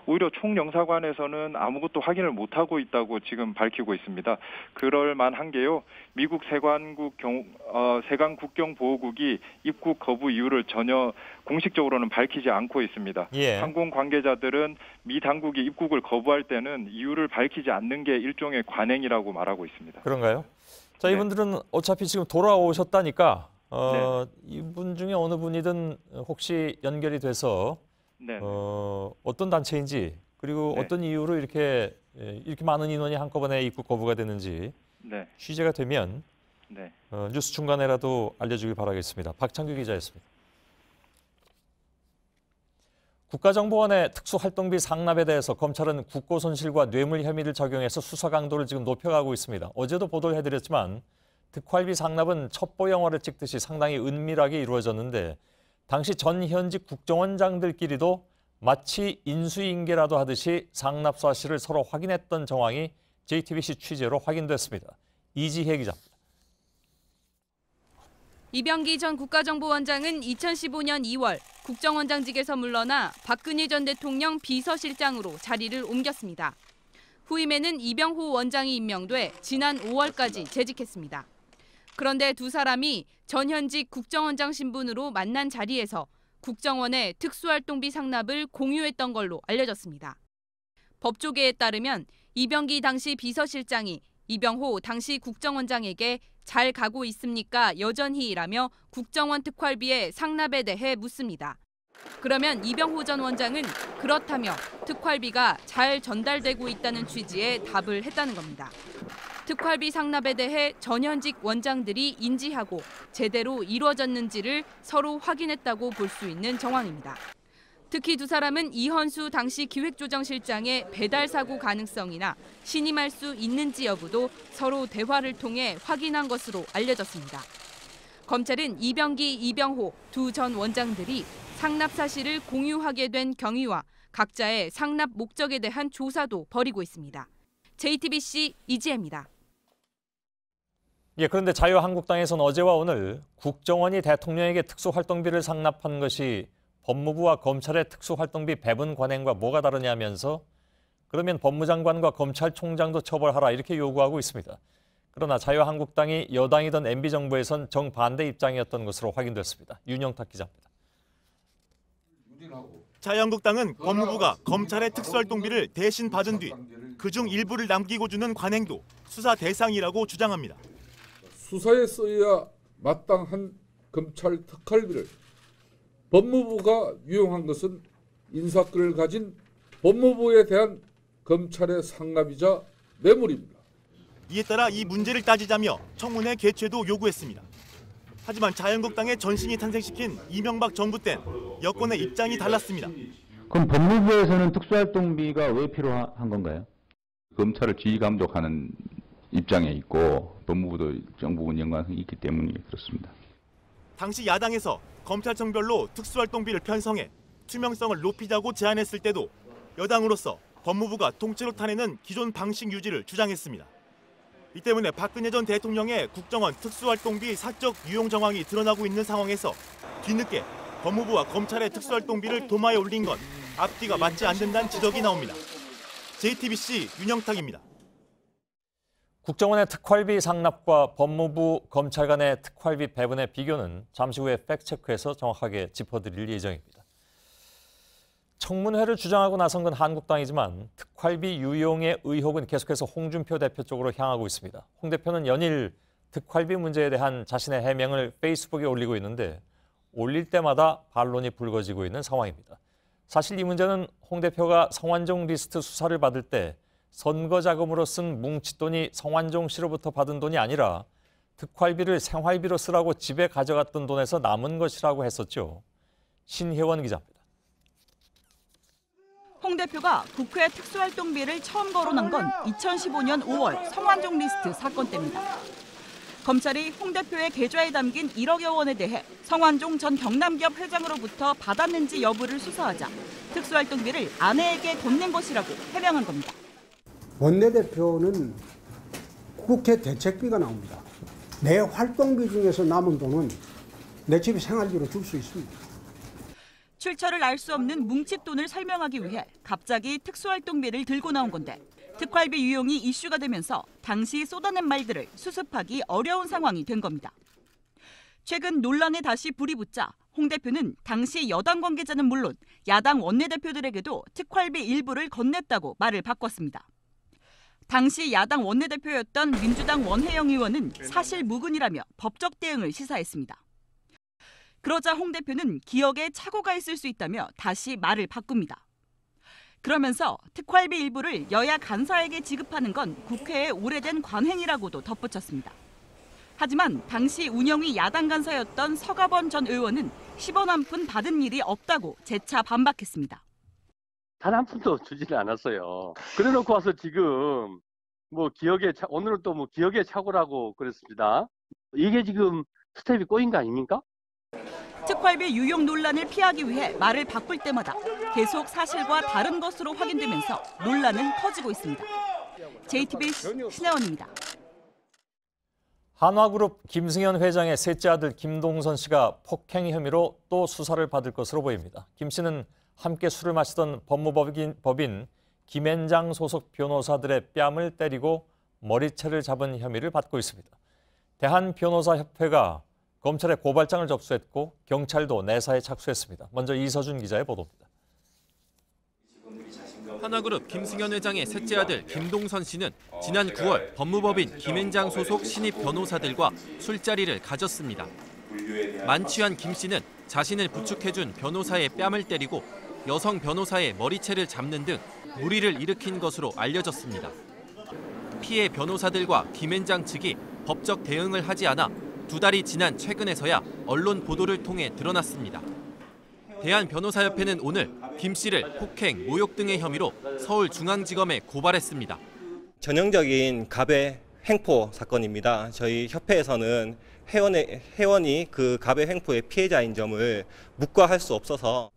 오히려 총영사관에서는 아무것도 확인을 못하고 있다고 지금 밝히고 있습니다. 그럴 만한 게요. 미국 세관 국경보호국이 입국 거부 이유를 전혀 공식적으로는 밝히지 않고 있습니다. 예. 항공 관계자들은 미 당국이 입국을 거부할 때는 이유를 밝히지 않는 게 일종의 관행이라고 말하고 있습니다. 그런가요? 자, 이분들은 어차피 지금 돌아오셨다니까 이분 중에 어느 분이든 혹시 연결이 돼서 어떤 단체인지 그리고 어떤 이유로 이렇게 많은 인원이 한꺼번에 입국 거부가 되는지 취재가 되면 뉴스 중간에라도 알려주길 바라겠습니다. 박창규 기자였습니다. 국가정보원의 특수활동비 상납에 대해서 검찰은 국고손실과 뇌물 혐의를 적용해서 수사 강도를 지금 높여가고 있습니다. 어제도 보도를 해드렸지만 특활비 상납은 첩보 영화를 찍듯이 상당히 은밀하게 이루어졌는데 당시 전 현직 국정원장들끼리도 마치 인수인계라도 하듯이 상납 사실을 서로 확인했던 정황이 JTBC 취재로 확인됐습니다. 이지혜 기자입니다. 이병기 전 국가정보원장은 2015년 2월 국정원장직에서 물러나 박근혜 전 대통령 비서실장으로 자리를 옮겼습니다. 후임에는 이병호 원장이 임명돼 지난 5월까지 재직했습니다. 그런데 두 사람이 전현직 국정원장 신분으로 만난 자리에서 국정원의 특수활동비 상납을 공유했던 걸로 알려졌습니다. 법조계에 따르면 이병기 당시 비서실장이 이병호 당시 국정원장에게 잘 가고 있습니까? 여전히라며 국정원 특활비의 상납에 대해 묻습니다. 그러면 이병호 전 원장은 그렇다며 특활비가 잘 전달되고 있다는 취지의 답을 했다는 겁니다. 특활비 상납에 대해 전현직 원장들이 인지하고 제대로 이루어졌는지를 서로 확인했다고 볼 수 있는 정황입니다. 특히 두 사람은 이헌수 당시 기획조정실장의 배달 사고 가능성이나 신임할 수 있는지 여부도 서로 대화를 통해 확인한 것으로 알려졌습니다. 검찰은 이병기, 이병호 두 전 원장들이 상납 사실을 공유하게 된 경위와 각자의 상납 목적에 대한 조사도 벌이고 있습니다. JTBC 이지혜입니다. 예, 그런데 자유한국당에서는 어제와 오늘 국정원이 대통령에게 특수활동비를 상납한 것이 법무부와 검찰의 특수활동비 배분 관행과 뭐가 다르냐면서 그러면 법무장관과 검찰총장도 처벌하라 이렇게 요구하고 있습니다. 그러나 자유한국당이 여당이던 MB정부에선 정반대 입장이었던 것으로 확인됐습니다. 윤영탁 기자입니다. 자유한국당은 법무부가 검찰의 특수활동비를 대신 받은 뒤 그중 일부를 남기고 주는 관행도 수사 대상이라고 주장합니다. 수사에 써야 마땅한 검찰 특활비를 법무부가 유용한 것은 인사권을 가진 법무부에 대한 검찰의 상납이자 뇌물입니다. 이에 따라 이 문제를 따지자며 청문회 개최도 요구했습니다. 하지만 자유한국당의 전신이 탄생시킨 이명박 정부 땐 여권의 입장이 달랐습니다. 그럼 법무부에서는 특수활동비가 왜 필요한 건가요? 검찰을 지휘감독하는 입장에 있고 법무부도 정부군 연관성이 있기 때문에 그렇습니다. 당시 야당에서 검찰청별로 특수활동비를 편성해 투명성을 높이자고 제안했을 때도 여당으로서 법무부가 통째로 타내는 기존 방식 유지를 주장했습니다. 이 때문에 박근혜 전 대통령의 국정원 특수활동비 사적 유용 정황이 드러나고 있는 상황에서 뒤늦게 법무부와 검찰의 특수활동비를 도마에 올린 건 앞뒤가 맞지 않는다는 지적이 나옵니다. JTBC 윤영탁입니다. 국정원의 특활비 상납과 법무부 검찰 간의 특활비 배분의 비교는 잠시 후에 팩트체크에서 정확하게 짚어드릴 예정입니다. 청문회를 주장하고 나선 건 한국당이지만 특활비 유용의 의혹은 계속해서 홍준표 대표 쪽으로 향하고 있습니다. 홍 대표는 연일 특활비 문제에 대한 자신의 해명을 페이스북에 올리고 있는데 올릴 때마다 반론이 불거지고 있는 상황입니다. 사실 이 문제는 홍 대표가 성완종 리스트 수사를 받을 때 선거 자금으로 쓴 뭉칫돈이 성완종 씨로부터 받은 돈이 아니라 특활비를 생활비로 쓰라고 집에 가져갔던 돈에서 남은 것이라고 했었죠. 신혜원 기자입니다. 홍 대표가 국회 특수활동비를 처음 거론한 건 2015년 5월 성완종 리스트 사건 때입니다. 검찰이 홍 대표의 계좌에 담긴 1억여 원에 대해 성완종 전 경남기업 회장으로부터 받았는지 여부를 수사하자 특수활동비를 아내에게 건넨 것이라고 해명한 겁니다. 원내대표는 국회 대책비가 나옵니다. 내 활동비 중에서 남은 돈은 내 집에 생활비로 줄 수 있습니다. 출처를 알 수 없는 뭉칫돈을 설명하기 위해 갑자기 특수활동비를 들고 나온 건데 특활비 유용이 이슈가 되면서 당시 쏟아낸 말들을 수습하기 어려운 상황이 된 겁니다. 최근 논란에 다시 불이 붙자 홍 대표는 당시 여당 관계자는 물론 야당 원내대표들에게도 특활비 일부를 건넸다고 말을 바꿨습니다. 당시 야당 원내대표였던 민주당 원혜영 의원은 사실 무근이라며 법적 대응을 시사했습니다. 그러자 홍 대표는 기억에 착오가 있을 수 있다며 다시 말을 바꿉니다. 그러면서 특활비 일부를 여야 간사에게 지급하는 건 국회의 오래된 관행이라고도 덧붙였습니다. 하지만 당시 운영위 야당 간사였던 서가번 전 의원은 10원 한 푼 받은 일이 없다고 재차 반박했습니다. 단 한 푼도 주지는 않았어요. 그래놓고 와서 지금 오늘은 또 기억의 착오라고 그랬습니다. 이게 지금 스텝이 꼬인 거 아닙니까? 특활비 유용 논란을 피하기 위해 말을 바꿀 때마다 계속 사실과 다른 것으로 확인되면서 논란은 커지고 있습니다. JTBC 신혜원입니다. 한화그룹 김승현 회장의 셋째 아들 김동선 씨가 폭행 혐의로 또 수사를 받을 것으로 보입니다. 김 씨는 함께 술을 마시던 법인 김앤장 소속 변호사들의 뺨을 때리고 머리채를 잡은 혐의를 받고 있습니다. 대한변호사협회가 검찰에 고발장을 접수했고 경찰도 내사에 착수했습니다. 먼저 이서준 기자의 보도입니다. 한화그룹 김승현 회장의 셋째 아들 김동선 씨는 지난 9월 법무법인 김앤장 소속 신입 변호사들과 술자리를 가졌습니다. 만취한 김 씨는 자신을 부축해준 변호사의 뺨을 때리고 여성 변호사의 머리채를 잡는 등 무리를 일으킨 것으로 알려졌습니다. 피해 변호사들과 김앤장 측이 법적 대응을 하지 않아 2달이 지난 최근에서야 언론 보도를 통해 드러났습니다. 대한변호사협회는 오늘 김 씨를 폭행, 모욕 등의 혐의로 서울중앙지검에 고발했습니다. 전형적인 갑의 횡포 사건입니다. 저희 협회에서는 회원이 그 갑의 횡포의 피해자인 점을 묵과할 수 없어서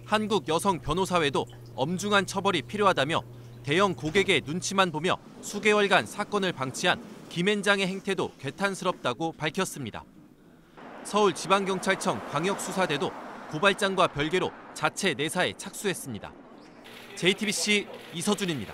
한국여성변호사회도 엄중한 처벌이 필요하다며 대형 고객의 눈치만 보며 수개월간 사건을 방치한 김앤장의 행태도 개탄스럽다고 밝혔습니다. 서울지방경찰청 광역수사대도 고발장과 별개로 자체 내사에 착수했습니다. JTBC 이서준입니다.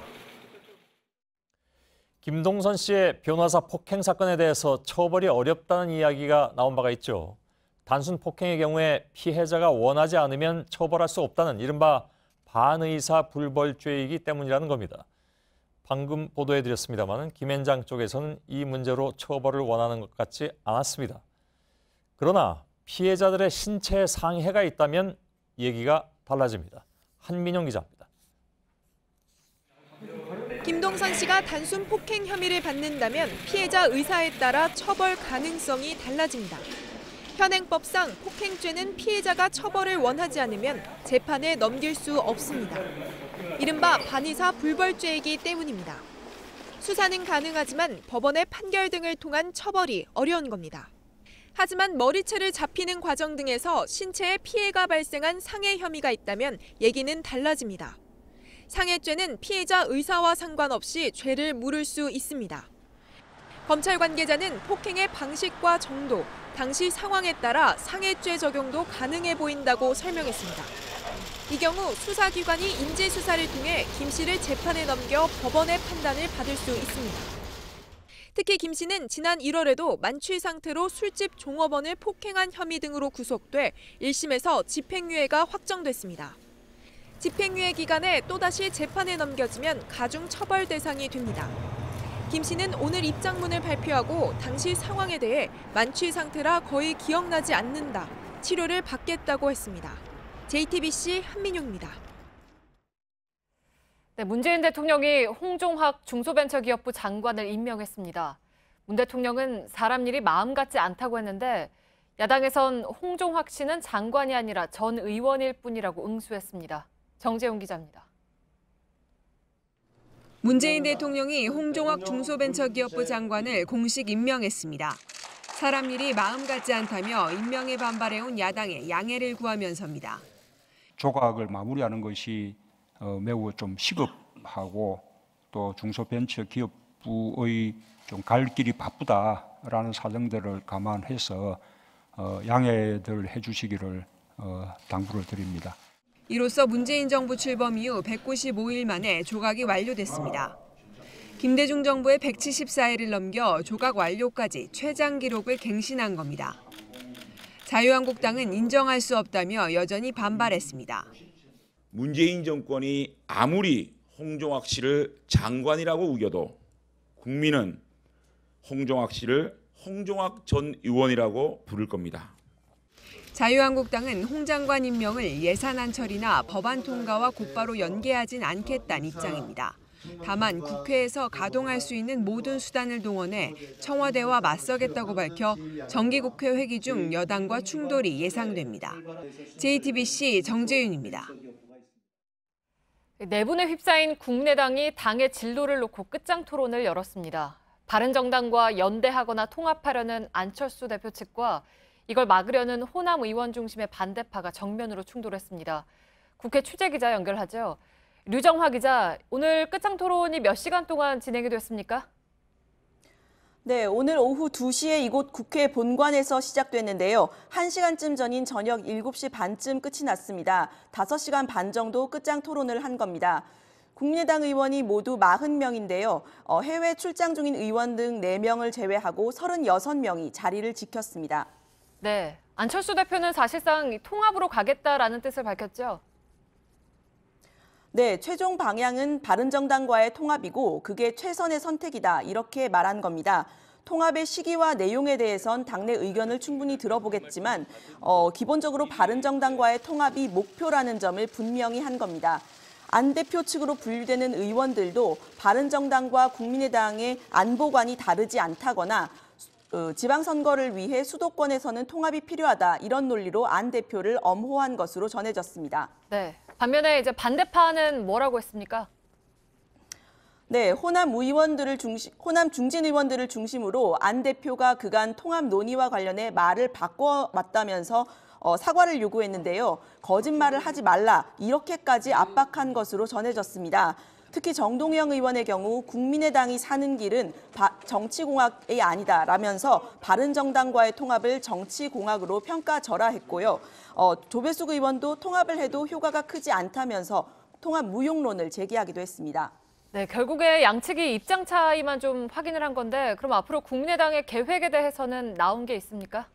김동선 씨의 변호사 폭행 사건에 대해서 처벌이 어렵다는 이야기가 나온 바가 있죠. 단순 폭행의 경우에 피해자가 원하지 않으면 처벌할 수 없다는 이른바 반의사 불벌죄이기 때문이라는 겁니다. 방금 보도해드렸습니다만 김앤장 쪽에서는 이 문제로 처벌을 원하는 것 같지 않았습니다. 그러나 피해자들의 신체에 상해가 있다면 얘기가 달라집니다. 한민영 기자입니다. 김동선 씨가 단순 폭행 혐의를 받는다면 피해자 의사에 따라 처벌 가능성이 달라집니다. 현행법상 폭행죄는 피해자가 처벌을 원하지 않으면 재판에 넘길 수 없습니다. 이른바 반의사 불벌죄이기 때문입니다. 수사는 가능하지만 법원의 판결 등을 통한 처벌이 어려운 겁니다. 하지만 머리채를 잡히는 과정 등에서 신체에 피해가 발생한 상해 혐의가 있다면 얘기는 달라집니다. 상해죄는 피해자 의사와 상관없이 죄를 물을 수 있습니다. 검찰 관계자는 폭행의 방식과 정도, 당시 상황에 따라 상해죄 적용도 가능해 보인다고 설명했습니다. 이 경우 수사기관이 인지수사를 통해 김 씨를 재판에 넘겨 법원의 판단을 받을 수 있습니다. 특히 김 씨는 지난 1월에도 만취 상태로 술집 종업원을 폭행한 혐의 등으로 구속돼 1심에서 집행유예가 확정됐습니다. 집행유예 기간에 또다시 재판에 넘겨지면 가중 처벌 대상이 됩니다. 김 씨는 오늘 입장문을 발표하고 당시 상황에 대해 만취 상태라 거의 기억나지 않는다, 치료를 받겠다고 했습니다. JTBC 한민용입니다. 네, 문재인 대통령이 홍종학 중소벤처기업부 장관을 임명했습니다. 문 대통령은 사람 일이 마음 같지 않다고 했는데 야당에선 홍종학 씨는 장관이 아니라 전 의원일 뿐이라고 응수했습니다. 정재훈 기자입니다. 문재인 대통령이 홍종학 중소벤처기업부 장관을 공식 임명했습니다. 사람 일이 마음 같지 않다며 임명에 반발해온 야당에 양해를 구하면서입니다. 조각을 마무리하는 것이 매우 좀 시급하고 또 중소벤처기업부의 좀 갈 길이 바쁘다라는 사정들을 감안해서 양해를 해주시기를 당부를 드립니다. 이로써 문재인 정부 출범 이후 195일 만에 조각이 완료됐습니다. 김대중 정부의 174일을 넘겨 조각 완료까지 최장 기록을 갱신한 겁니다. 자유한국당은 인정할 수 없다며 여전히 반발했습니다. 문재인 정권이 아무리 홍종학 씨를 장관이라고 우겨도 국민은 홍종학 씨를 홍종학 전 의원이라고 부를 겁니다. 자유한국당은 홍 장관 임명을 예산안 처리나 법안 통과와 곧바로 연계하진 않겠다는 입장입니다. 다만 국회에서 가동할 수 있는 모든 수단을 동원해 청와대와 맞서겠다고 밝혀 정기국회 회기 중 여당과 충돌이 예상됩니다. JTBC 정재윤입니다. 내분에 휩싸인 국민의당이 당의 진로를 놓고 끝장 토론을 열었습니다. 바른정당과 연대하거나 통합하려는 안철수 대표 측과 이걸 막으려는 호남 의원 중심의 반대파가 정면으로 충돌했습니다. 국회 취재기자 연결하죠. 류정화 기자, 오늘 끝장 토론이 몇 시간 동안 진행이 됐습니까? 네, 오늘 오후 2시에 이곳 국회 본관에서 시작됐는데요. 1시간쯤 전인 저녁 7시 반쯤 끝이 났습니다. 5시간 반 정도 끝장 토론을 한 겁니다. 국민의당 의원이 모두 40명인데요. 해외 출장 중인 의원 등 4명을 제외하고 36명이 자리를 지켰습니다. 네, 안철수 대표는 사실상 통합으로 가겠다라는 뜻을 밝혔죠? 네, 최종 방향은 바른정당과의 통합이고 그게 최선의 선택이다, 이렇게 말한 겁니다. 통합의 시기와 내용에 대해선 당내 의견을 충분히 들어보겠지만 기본적으로 바른정당과의 통합이 목표라는 점을 분명히 한 겁니다. 안 대표 측으로 분류되는 의원들도 바른정당과 국민의당의 안보관이 다르지 않다거나 지방선거를 위해 수도권에서는 통합이 필요하다, 이런 논리로 안 대표를 엄호한 것으로 전해졌습니다. 네. 반면에 이제 반대파는 뭐라고 했습니까? 네, 호남 중진 의원들을 중심으로 안 대표가 그간 통합 논의와 관련해 말을 바꿔왔다면서 사과를 요구했는데요. 거짓말을 하지 말라, 이렇게까지 압박한 것으로 전해졌습니다. 특히 정동영 의원의 경우 국민의당이 사는 길은 정치공학이 아니다라면서 바른정당과의 통합을 정치공학으로 평가절하했고요. 조배숙 의원도 통합을 해도 효과가 크지 않다면서 통합 무용론을 제기하기도 했습니다. 네, 결국에 양측이 입장 차이만 좀 확인을 한 건데 그럼 앞으로 국민의당의 계획에 대해서는 나온 게 있습니까?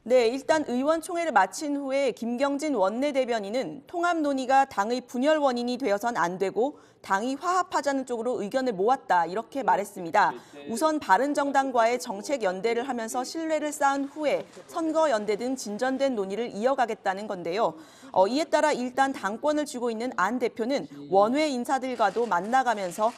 네, 일단 의원총회를 마친 후에 김경진 원내대변인은 통합 논의가 당의 분열 원인이 되어선 안 되고 당이 화합하자는 쪽으로 의견을 모았다, 이렇게 말했습니다. 우선 바른정당과의 정책 연대를 하면서 신뢰를 쌓은 후에 선거연대 등 진전된 논의를 이어가겠다는 건데요. 이에 따라 일단 당권을 쥐고 있는 안 대표는 원외 인사들과도 만나가면서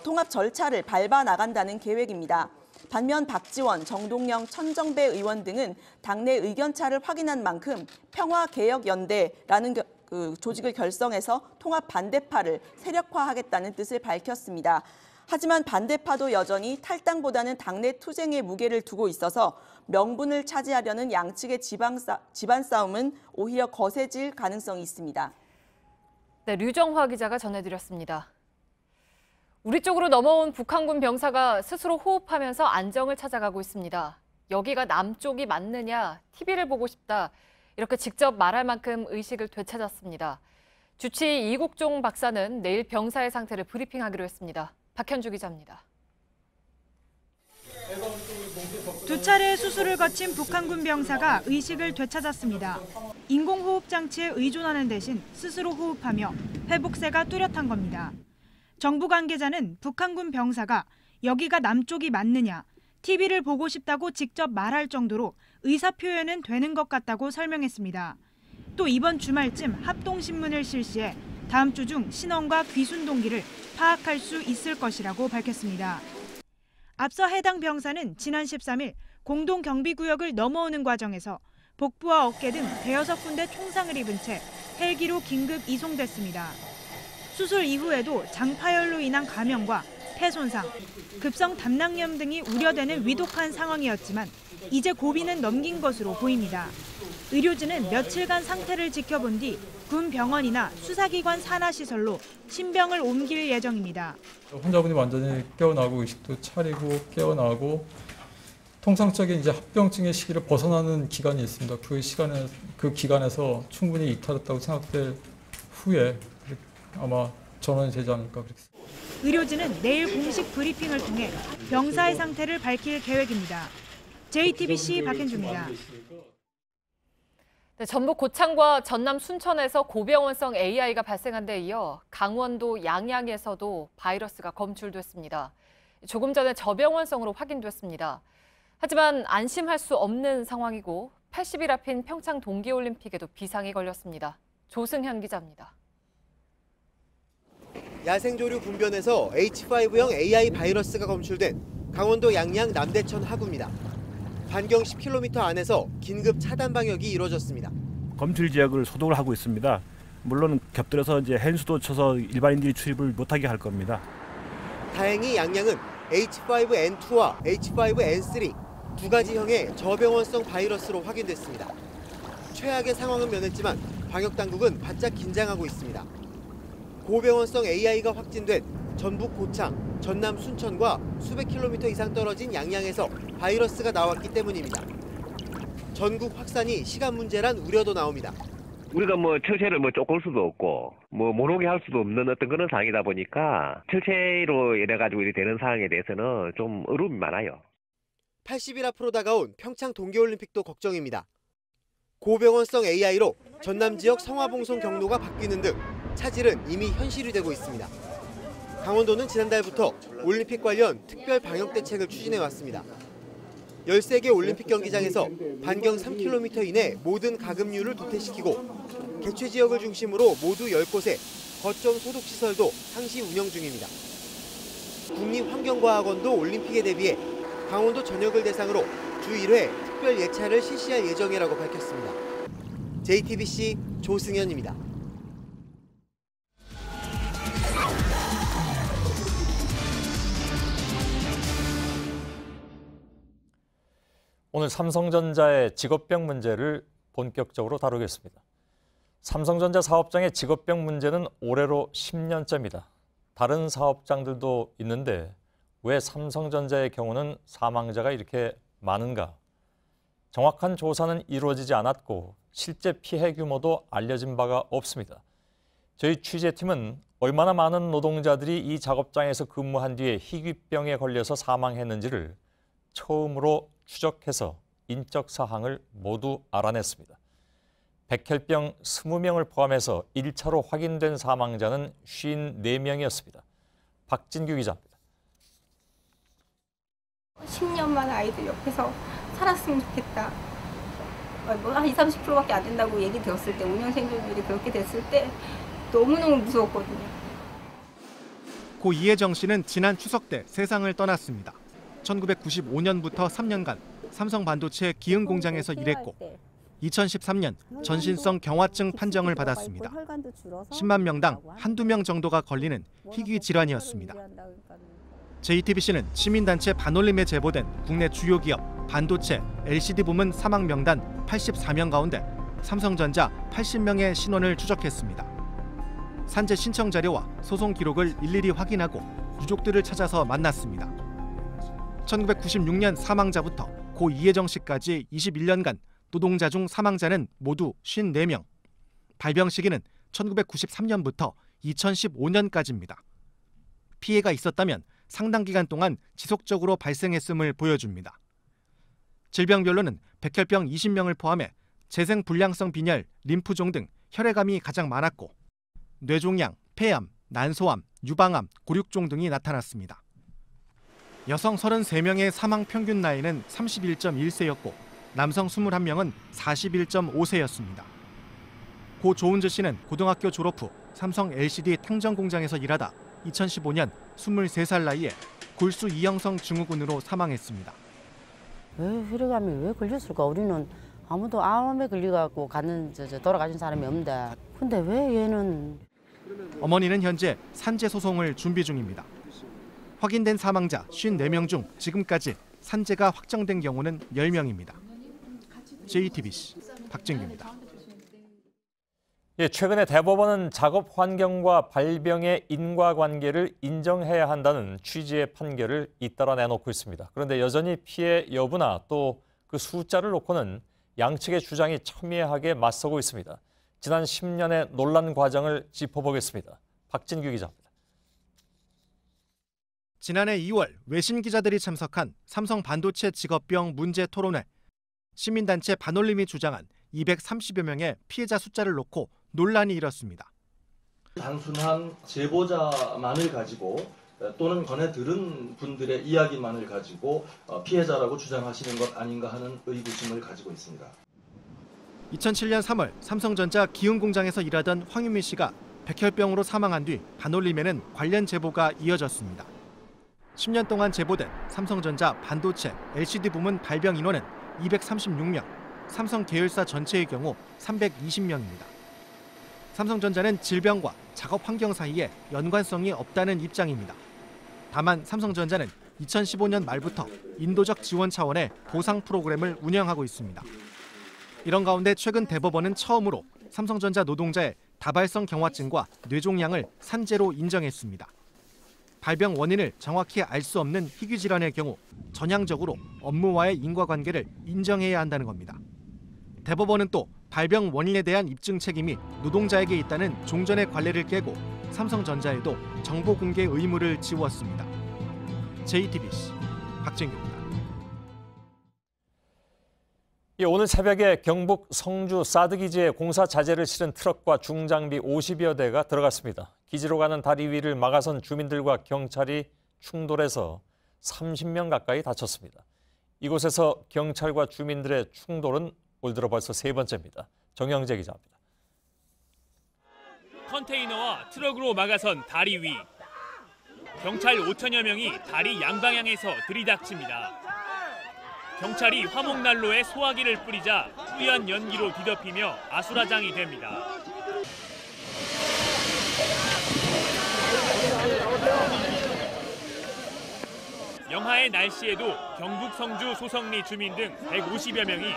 통합 절차를 밟아 나간다는 계획입니다. 반면 박지원, 정동영, 천정배 의원 등은 당내 의견차를 확인한 만큼 평화개혁연대라는 조직을 결성해서 통합 반대파를 세력화하겠다는 뜻을 밝혔습니다. 하지만 반대파도 여전히 탈당보다는 당내 투쟁에 무게를 두고 있어서 명분을 차지하려는 양측의 집안 싸움은 오히려 거세질 가능성이 있습니다. 네, 류정화 기자가 전해드렸습니다. 우리 쪽으로 넘어온 북한군 병사가 스스로 호흡하면서 안정을 찾아가고 있습니다. 여기가 남쪽이 맞느냐, TV를 보고 싶다, 이렇게 직접 말할 만큼 의식을 되찾았습니다. 주치 이국종 박사는 내일 병사의 상태를 브리핑하기로 했습니다. 박현주 기자입니다. 두 차례 수술을 거친 북한군 병사가 의식을 되찾았습니다. 인공호흡 장치에 의존하는 대신 스스로 호흡하며 회복세가 뚜렷한 겁니다. 정부 관계자는 북한군 병사가 여기가 남쪽이 맞느냐, TV를 보고 싶다고 직접 말할 정도로 의사표현은 되는 것 같다고 설명했습니다. 또 이번 주말쯤 합동신문을 실시해 다음 주 중 신원과 귀순 동기를 파악할 수 있을 것이라고 밝혔습니다. 앞서 해당 병사는 지난 13일 공동경비구역을 넘어오는 과정에서 복부와 어깨 등 대여섯 군데 총상을 입은 채 헬기로 긴급 이송됐습니다. 수술 이후에도 장파열로 인한 감염과 폐 손상, 급성 담낭염 등이 우려되는 위독한 상황이었지만 이제 고비는 넘긴 것으로 보입니다. 의료진은 며칠간 상태를 지켜본 뒤 군 병원이나 수사기관 산하시설로 신병을 옮길 예정입니다. 환자분이 완전히 깨어나고 의식도 차리고 깨어나고 통상적인 이제 합병증의 시기를 벗어나는 기간이 있습니다. 그 기간에서 충분히 이탈했다고 생각될 후에 아마 전원이 되지 않을까 그렇게. 의료진은 내일 공식 브리핑을 통해 병사의 상태를 밝힐 계획입니다. JTBC 박현주입니다. 네, 전북 고창과 전남 순천에서 고병원성 AI가 발생한 데 이어 강원도 양양에서도 바이러스가 검출됐습니다. 조금 전에 저병원성으로 확인됐습니다. 하지만 안심할 수 없는 상황이고 80일 앞인 평창 동계올림픽에도 비상이 걸렸습니다. 조승현 기자입니다. 야생조류 분변에서 H5형 AI 바이러스가 검출된 강원도 양양 남대천 하구입니다. 반경 10km 안에서 긴급 차단 방역이 이루어졌습니다. 검출 지역을 소독을 하고 있습니다. 물론 곁들여서 이제 헬수도 쳐서 일반인들이 출입을 못하게 할 겁니다. 다행히 양양은 H5N2와 H5N3 두 가지 형의 저병원성 바이러스로 확인됐습니다. 최악의 상황은 면했지만 방역 당국은 바짝 긴장하고 있습니다. 고병원성 AI가 확진된 전북 고창, 전남 순천과 수백 킬로미터 이상 떨어진 양양에서 바이러스가 나왔기 때문입니다. 전국 확산이 시간 문제란 우려도 나옵니다. 우리가 철새를 쫓을 수도 없고 못 오게 할 수도 없는 어떤 그런 상황이다 보니까 철새로 인해 가지고 이렇게 되는 상황에 대해서는 좀 어려움이 많아요. 80일 앞으로 다가온 평창 동계올림픽도 걱정입니다. 고병원성 AI로 전남 지역 성화봉송 경로가 바뀌는 등 차질은 이미 현실이 되고 있습니다. 강원도는 지난달부터 올림픽 관련 특별 방역 대책을 추진해왔습니다. 13개 올림픽 경기장에서 반경 3km 이내 모든 가금류를 도태시키고 개최 지역을 중심으로 모두 10곳에 거점 소독시설도 상시 운영 중입니다. 국립환경과학원도 올림픽에 대비해 강원도 전역을 대상으로 주 1회 특별 예차를 실시할 예정이라고 밝혔습니다. JTBC 조승현입니다. 오늘 삼성전자의 직업병 문제를 본격적으로 다루겠습니다. 삼성전자 사업장의 직업병 문제는 올해로 10년째입니다. 다른 사업장들도 있는데 왜 삼성전자의 경우는 사망자가 이렇게 많은가? 정확한 조사는 이루어지지 않았고 실제 피해 규모도 알려진 바가 없습니다. 저희 취재팀은 얼마나 많은 노동자들이 이 작업장에서 근무한 뒤에 희귀병에 걸려서 사망했는지를 처음으로 추적해서 인적 사항을 모두 알아냈습니다. 백혈병 20명을 포함해서 1차로 확인된 사망자는 54명이었습니다. 박진규 기자입니다. 10년만 아이들 옆에서 살았으면 좋겠다. 한 20, 30%밖에 안 된다고 얘기 들었을 때 5년 생존율이 그렇게 됐을 때 너무너무 무서웠거든요. 고 이혜정 씨는 지난 추석 때 세상을 떠났습니다. 1995년부터 3년간 삼성 반도체 기흥 공장에서 일했고 2013년 전신성 경화증 판정을 받았습니다. 10만 명당 한두 명 정도가 걸리는 희귀 질환이었습니다. JTBC는 시민단체 반올림에 제보된 국내 주요 기업 반도체, LCD 부문 사망 명단 84명 가운데 삼성전자 80명의 신원을 추적했습니다. 산재 신청 자료와 소송 기록을 일일이 확인하고 유족들을 찾아서 만났습니다. 1996년 사망자부터 고 이혜정 씨까지 21년간 노동자 중 사망자는 모두 54명. 발병 시기는 1993년부터 2015년까지입니다. 피해가 있었다면 상당 기간 동안 지속적으로 발생했음을 보여줍니다. 질병별로는 백혈병 20명을 포함해 재생불량성 빈혈, 림프종 등 혈액암이 가장 많았고 뇌종양, 폐암, 난소암, 유방암, 고륙종 등이 나타났습니다. 여성 33명의 사망 평균 나이는 31.1세였고 남성 21명은 41.5세였습니다. 고 조은주 씨는 고등학교 졸업 후 삼성 LCD 탕전 공장에서 일하다 2015년 23살 나이에 골수 이형성 증후군으로 사망했습니다. 왜 혈액암이 왜 걸렸을까? 우리는 아무도 암에 걸려갖고 돌아가신 사람이 없는데 근데 왜 얘는... 어머니는 현재 산재 소송을 준비 중입니다. 확인된 사망자 54명 중 지금까지 산재가 확정된 경우는 10명입니다. JTBC 박진규입니다. 예, 최근에 대법원은 작업 환경과 발병의 인과관계를 인정해야 한다는 취지의 판결을 잇따라 내놓고 있습니다. 그런데 여전히 피해 여부나 또 그 숫자를 놓고는 양측의 주장이 첨예하게 맞서고 있습니다. 지난 10년의 논란 과정을 짚어보겠습니다. 박진규 기자입니다. 지난해 2월 외신 기자들이 참석한 삼성 반도체 직업병 문제 토론회. 시민단체 반올림이 주장한 230여 명의 피해자 숫자를 놓고 논란이 일었습니다. 단순한 제보자만을 가지고 또는 전해 들은 분들의 이야기만을 가지고 피해자라고 주장하시는 것 아닌가 하는 의구심을 가지고 있습니다. 2007년 3월 삼성전자 기흥공장에서 일하던 황윤미 씨가 백혈병으로 사망한 뒤 반올림에는 관련 제보가 이어졌습니다. 10년 동안 제보된 삼성전자 반도체 LCD 부문 발병 인원은 236명, 삼성 계열사 전체의 경우 320명입니다. 삼성전자는 질병과 작업 환경 사이에 연관성이 없다는 입장입니다. 다만 삼성전자는 2015년 말부터 인도적 지원 차원의 보상 프로그램을 운영하고 있습니다. 이런 가운데 최근 대법원은 처음으로 삼성전자 노동자의 다발성 경화증과 뇌종양을 산재로 인정했습니다. 발병 원인을 정확히 알 수 없는 희귀 질환의 경우 전향적으로 업무와의 인과관계를 인정해야 한다는 겁니다. 대법원은 또 발병 원인에 대한 입증 책임이 노동자에게 있다는 종전의 관례를 깨고 삼성전자에도 정보 공개 의무를 지웠습니다. JTBC 박진규입니다. 오늘 새벽에 경북 성주 사드 기지에 공사 자재를 실은 트럭과 중장비 50여 대가 들어갔습니다. 기지로 가는 다리 위를 막아선 주민들과 경찰이 충돌해서 30명 가까이 다쳤습니다. 이곳에서 경찰과 주민들의 충돌은 올 들어 벌써 세 번째입니다. 정영재 기자입니다. 컨테이너와 트럭으로 막아선 다리 위. 경찰 5천여 명이 다리 양방향에서 들이닥칩니다. 경찰이 화목난로에 소화기를 뿌리자 뿌연 연기로 뒤덮이며 아수라장이 됩니다. 영하의 날씨에도 경북 성주 소성리 주민 등 150여 명이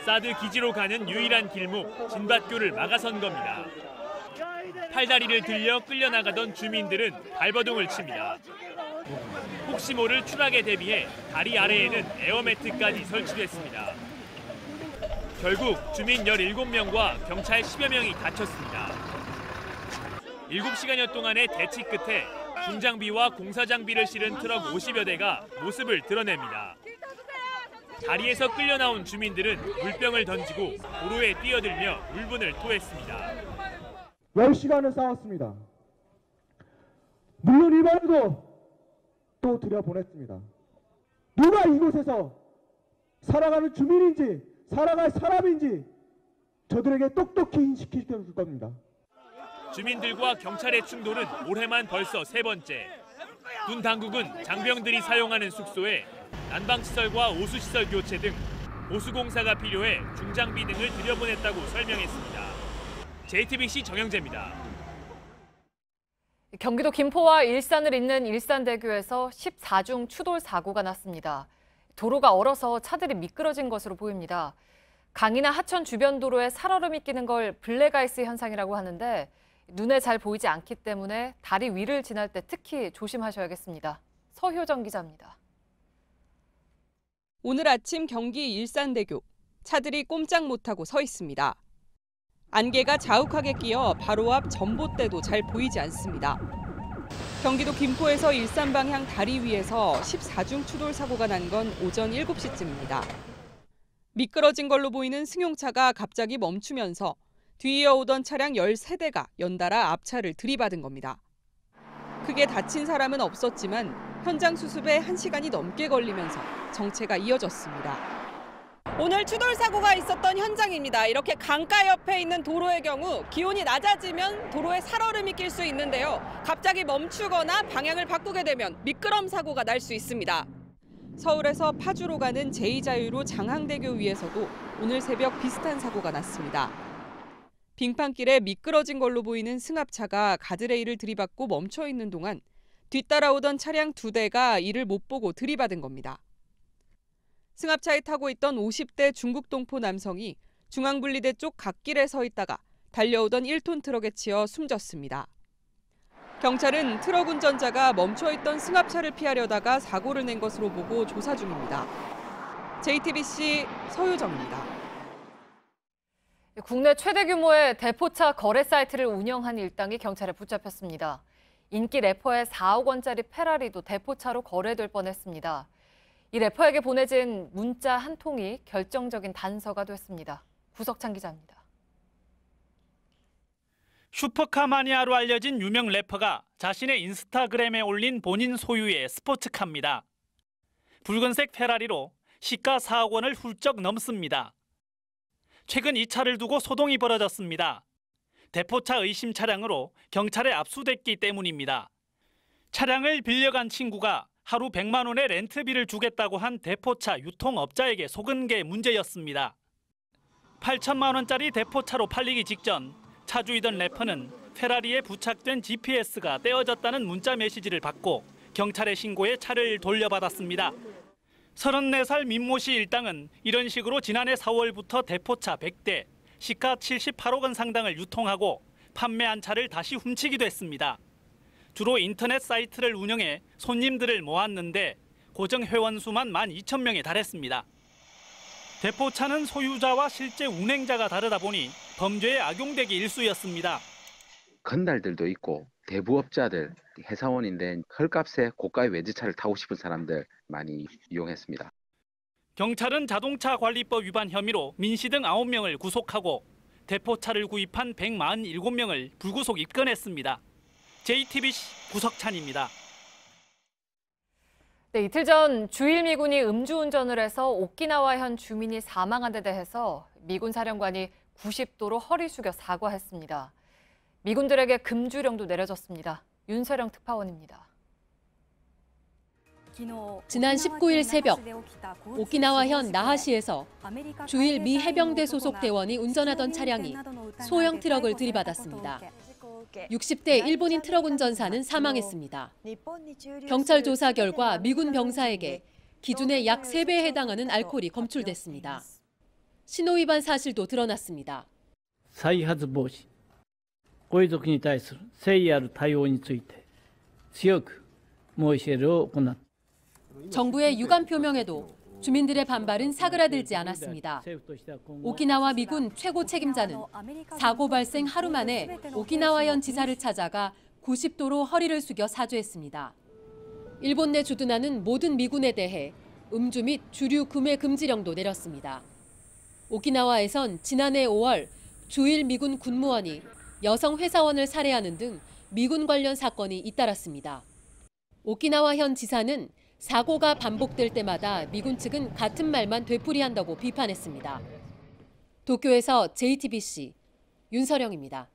사드 기지로 가는 유일한 길목 진밭교를 막아선 겁니다. 팔다리를 들려 끌려나가던 주민들은 발버둥을 칩니다. 혹시 모를 추락에 대비해 다리 아래에는 에어매트까지 설치됐습니다. 결국 주민 17명과 경찰 10여 명이 다쳤습니다. 7시간여 동안의 대치 끝에 중장비와 공사장비를 실은 트럭 50여 대가 모습을 드러냅니다. 다리에서 끌려나온 주민들은 물병을 던지고 도로에 뛰어들며 울분을 토했습니다. 10시간을 싸웠습니다. 물론 일반도 또 들여보냈습니다. 누가 이곳에서 살아가는 주민인지 살아갈 사람인지 저들에게 똑똑히 인식시켜줄 겁니다. 주민들과 경찰의 충돌은 올해만 벌써 세 번째. 군 당국은 장병들이 사용하는 숙소에 난방시설과 오수시설 교체 등 보수공사가 필요해 중장비 등을 들여보냈다고 설명했습니다. JTBC 정영재입니다. 경기도 김포와 일산을 잇는 일산대교에서 14중 추돌 사고가 났습니다. 도로가 얼어서 차들이 미끄러진 것으로 보입니다. 강이나 하천 주변 도로에 살얼음이 끼는 걸 블랙아이스 현상이라고 하는데 눈에 잘 보이지 않기 때문에 다리 위를 지날 때 특히 조심하셔야겠습니다. 서효정 기자입니다. 오늘 아침 경기 일산대교. 차들이 꼼짝 못하고 서 있습니다. 안개가 자욱하게 끼어 바로 앞 전봇대도 잘 보이지 않습니다. 경기도 김포에서 일산 방향 다리 위에서 14중 추돌 사고가 난 건 오전 7시쯤입니다. 미끄러진 걸로 보이는 승용차가 갑자기 멈추면서 뒤이어 오던 차량 13대가 연달아 앞차를 들이받은 겁니다. 크게 다친 사람은 없었지만 현장 수습에 1시간이 넘게 걸리면서 정체가 이어졌습니다. 오늘 추돌 사고가 있었던 현장입니다. 이렇게 강가 옆에 있는 도로의 경우 기온이 낮아지면 도로에 살얼음이 낄 수 있는데요. 갑자기 멈추거나 방향을 바꾸게 되면 미끄럼 사고가 날 수 있습니다. 서울에서 파주로 가는 제2자유로 장항대교 위에서도 오늘 새벽 비슷한 사고가 났습니다. 빙판길에 미끄러진 걸로 보이는 승합차가 가드레일을 들이받고 멈춰 있는 동안 뒤따라오던 차량 2대가 이를 못 보고 들이받은 겁니다. 승합차에 타고 있던 50대 중국 동포 남성이 중앙분리대 쪽 갓길에 서 있다가 달려오던 1톤 트럭에 치여 숨졌습니다. 경찰은 트럭 운전자가 멈춰있던 승합차를 피하려다가 사고를 낸 것으로 보고 조사 중입니다. JTBC 서효정입니다. 국내 최대 규모의 대포차 거래 사이트를 운영한 일당이 경찰에 붙잡혔습니다. 인기 래퍼의 4억 원짜리 페라리도 대포차로 거래될 뻔했습니다. 이 래퍼에게 보내진 문자 한 통이 결정적인 단서가 됐습니다. 구석찬 기자입니다. 슈퍼카 마니아로 알려진 유명 래퍼가 자신의 인스타그램에 올린 본인 소유의 스포츠카입니다. 붉은색 페라리로 시가 4억 원을 훌쩍 넘습니다. 최근 이 차를 두고 소동이 벌어졌습니다. 대포차 의심 차량으로 경찰에 압수됐기 때문입니다. 차량을 빌려간 친구가 하루 100만 원의 렌트비를 주겠다고 한 대포차 유통업자에게 속은 게 문제였습니다. 8천만 원짜리 대포차로 팔리기 직전 차주이던 래퍼는 페라리에 부착된 GPS가 떼어졌다는 문자 메시지를 받고 경찰에 신고해 차를 돌려받았습니다. 34살 민모 씨 일당은 이런 식으로 지난해 4월부터 대포차 100대, 시가 78억 원 상당을 유통하고 판매한 차를 다시 훔치기도 했습니다. 주로 인터넷 사이트를 운영해 손님들을 모았는데 고정 회원 수만 12,000명에 달했습니다. 대포차는 소유자와 실제 운행자가 다르다 보니 범죄에 악용되기 일쑤였습니다. 건달들도 있고 대부업자들, 회사원인데 헐값에 고가의 외제차를 타고 싶은 사람들 많이 이용했습니다. 경찰은 자동차 관리법 위반 혐의로 민 씨 등 9명을 구속하고 대포차를 구입한 147명을 불구속 입건했습니다. JTBC 구석찬입니다. 네, 이틀 전 주일 미군이 음주운전을 해서 오키나와현 주민이 사망한 데 대해서 미군 사령관이 90도로 허리 숙여 사과했습니다. 미군들에게 금주령도 내려졌습니다. 윤서령 특파원입니다. 지난 19일 새벽 오키나와현 나하시에서 주일 미 해병대 소속 대원이 운전하던 차량이 소형 트럭을 들이받았습니다. 60대 일본인 트럭 운전사는 사망했습니다. 경찰 조사 결과 미군 병사에게 기준의 약 3배에 해당하는 알코올이 검출됐습니다. 신호 위반 사실도 드러났습니다. 再発防止、ご遺族に対する誠意ある対応について強く申し入れを行った。 정부의 유감 표명에도 주민들의 반발은 사그라들지 않았습니다. 오키나와 미군 최고 책임자는 사고 발생 하루 만에 오키나와현 지사를 찾아가 90도로 허리를 숙여 사죄했습니다. 일본 내 주둔하는 모든 미군에 대해 음주 및 주류 구매 금지령도 내렸습니다. 오키나와에선 지난해 5월 주일 미군 군무원이 여성 회사원을 살해하는 등 미군 관련 사건이 잇따랐습니다. 오키나와현 지사는 사고가 반복될 때마다 미군 측은 같은 말만 되풀이한다고 비판했습니다. 도쿄에서 JTBC 윤서령입니다.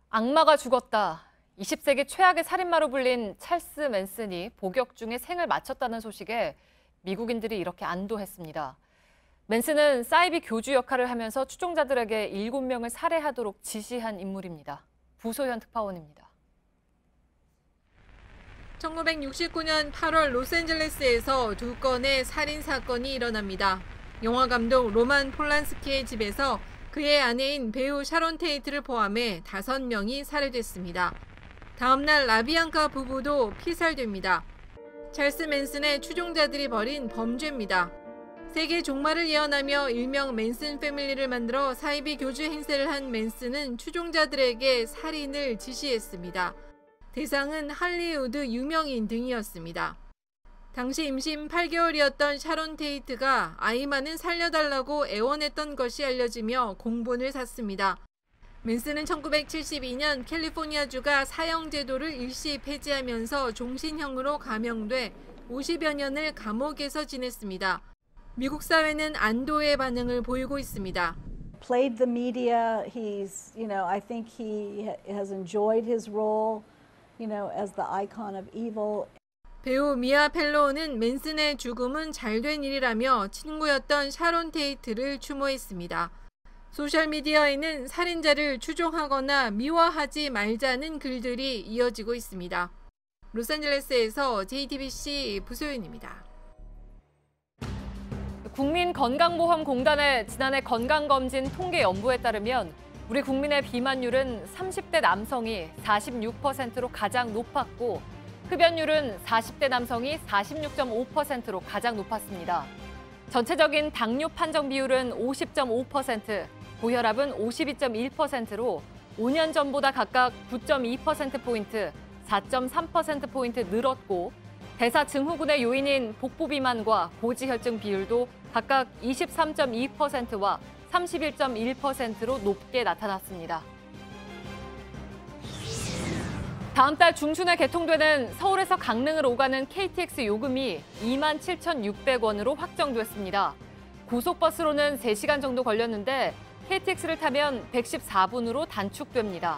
악마가 죽었다. 20세기 최악의 살인마로 불린 찰스 맨슨이 복역 중에 생을 마쳤다는 소식에 미국인들이 이렇게 안도했습니다. 맨슨은 사이비 교주 역할을 하면서 추종자들에게 7명을 살해하도록 지시한 인물입니다. 부소현 특파원입니다. 1969년 8월 로스앤젤레스에서 2건의 살인 사건이 일어납니다. 영화 감독 로만 폴란스키의 집에서 그의 아내인 배우 샤론 테이트를 포함해 5명이 살해됐습니다. 다음 날 라비앙카 부부도 피살됩니다. 찰스 맨슨의 추종자들이 벌인 범죄입니다. 세계 종말을 예언하며 일명 맨슨 패밀리를 만들어 사이비 교주 행세를 한 맨슨은 추종자들에게 살인을 지시했습니다. 대상은 할리우드 유명인 등이었습니다. 당시 임신 8개월이었던 샤론 테이트가 아이만은 살려달라고 애원했던 것이 알려지며 공분을 샀습니다. 맨슨은 1972년 캘리포니아주가 사형제도를 일시 폐지하면서 종신형으로 감형돼 50여 년을 감옥에서 지냈습니다. 미국 사회는 안도의 반응을 보이고 있습니다. Played the media. He's, I think he has enjoyed his role, as the icon of evil. 배우 미아 펠로우는 맨슨의 죽음은 잘된 일이라며 친구였던 샤론 테이트를 추모했습니다. 소셜미디어에는 살인자를 추종하거나 미화하지 말자는 글들이 이어지고 있습니다. 로스앤젤레스에서 JTBC 부소연입니다. 국민건강보험공단의 지난해 건강검진 통계 연부에 따르면 우리 국민의 비만율은 30대 남성이 46%로 가장 높았고 흡연율은 40대 남성이 46.5%로 가장 높았습니다. 전체적인 당뇨 판정 비율은 50.5%, 고혈압은 52.1%로 5년 전보다 각각 9.2%포인트, 4.3%포인트 늘었고 대사 증후군의 요인인 복부비만과 고지혈증 비율도 각각 23.2%와 31.1%로 높게 나타났습니다. 다음 달 중순에 개통되는 서울에서 강릉을 오가는 KTX 요금이 27,600원으로 확정됐습니다. 고속버스로는 3시간 정도 걸렸는데 KTX를 타면 114분으로 단축됩니다.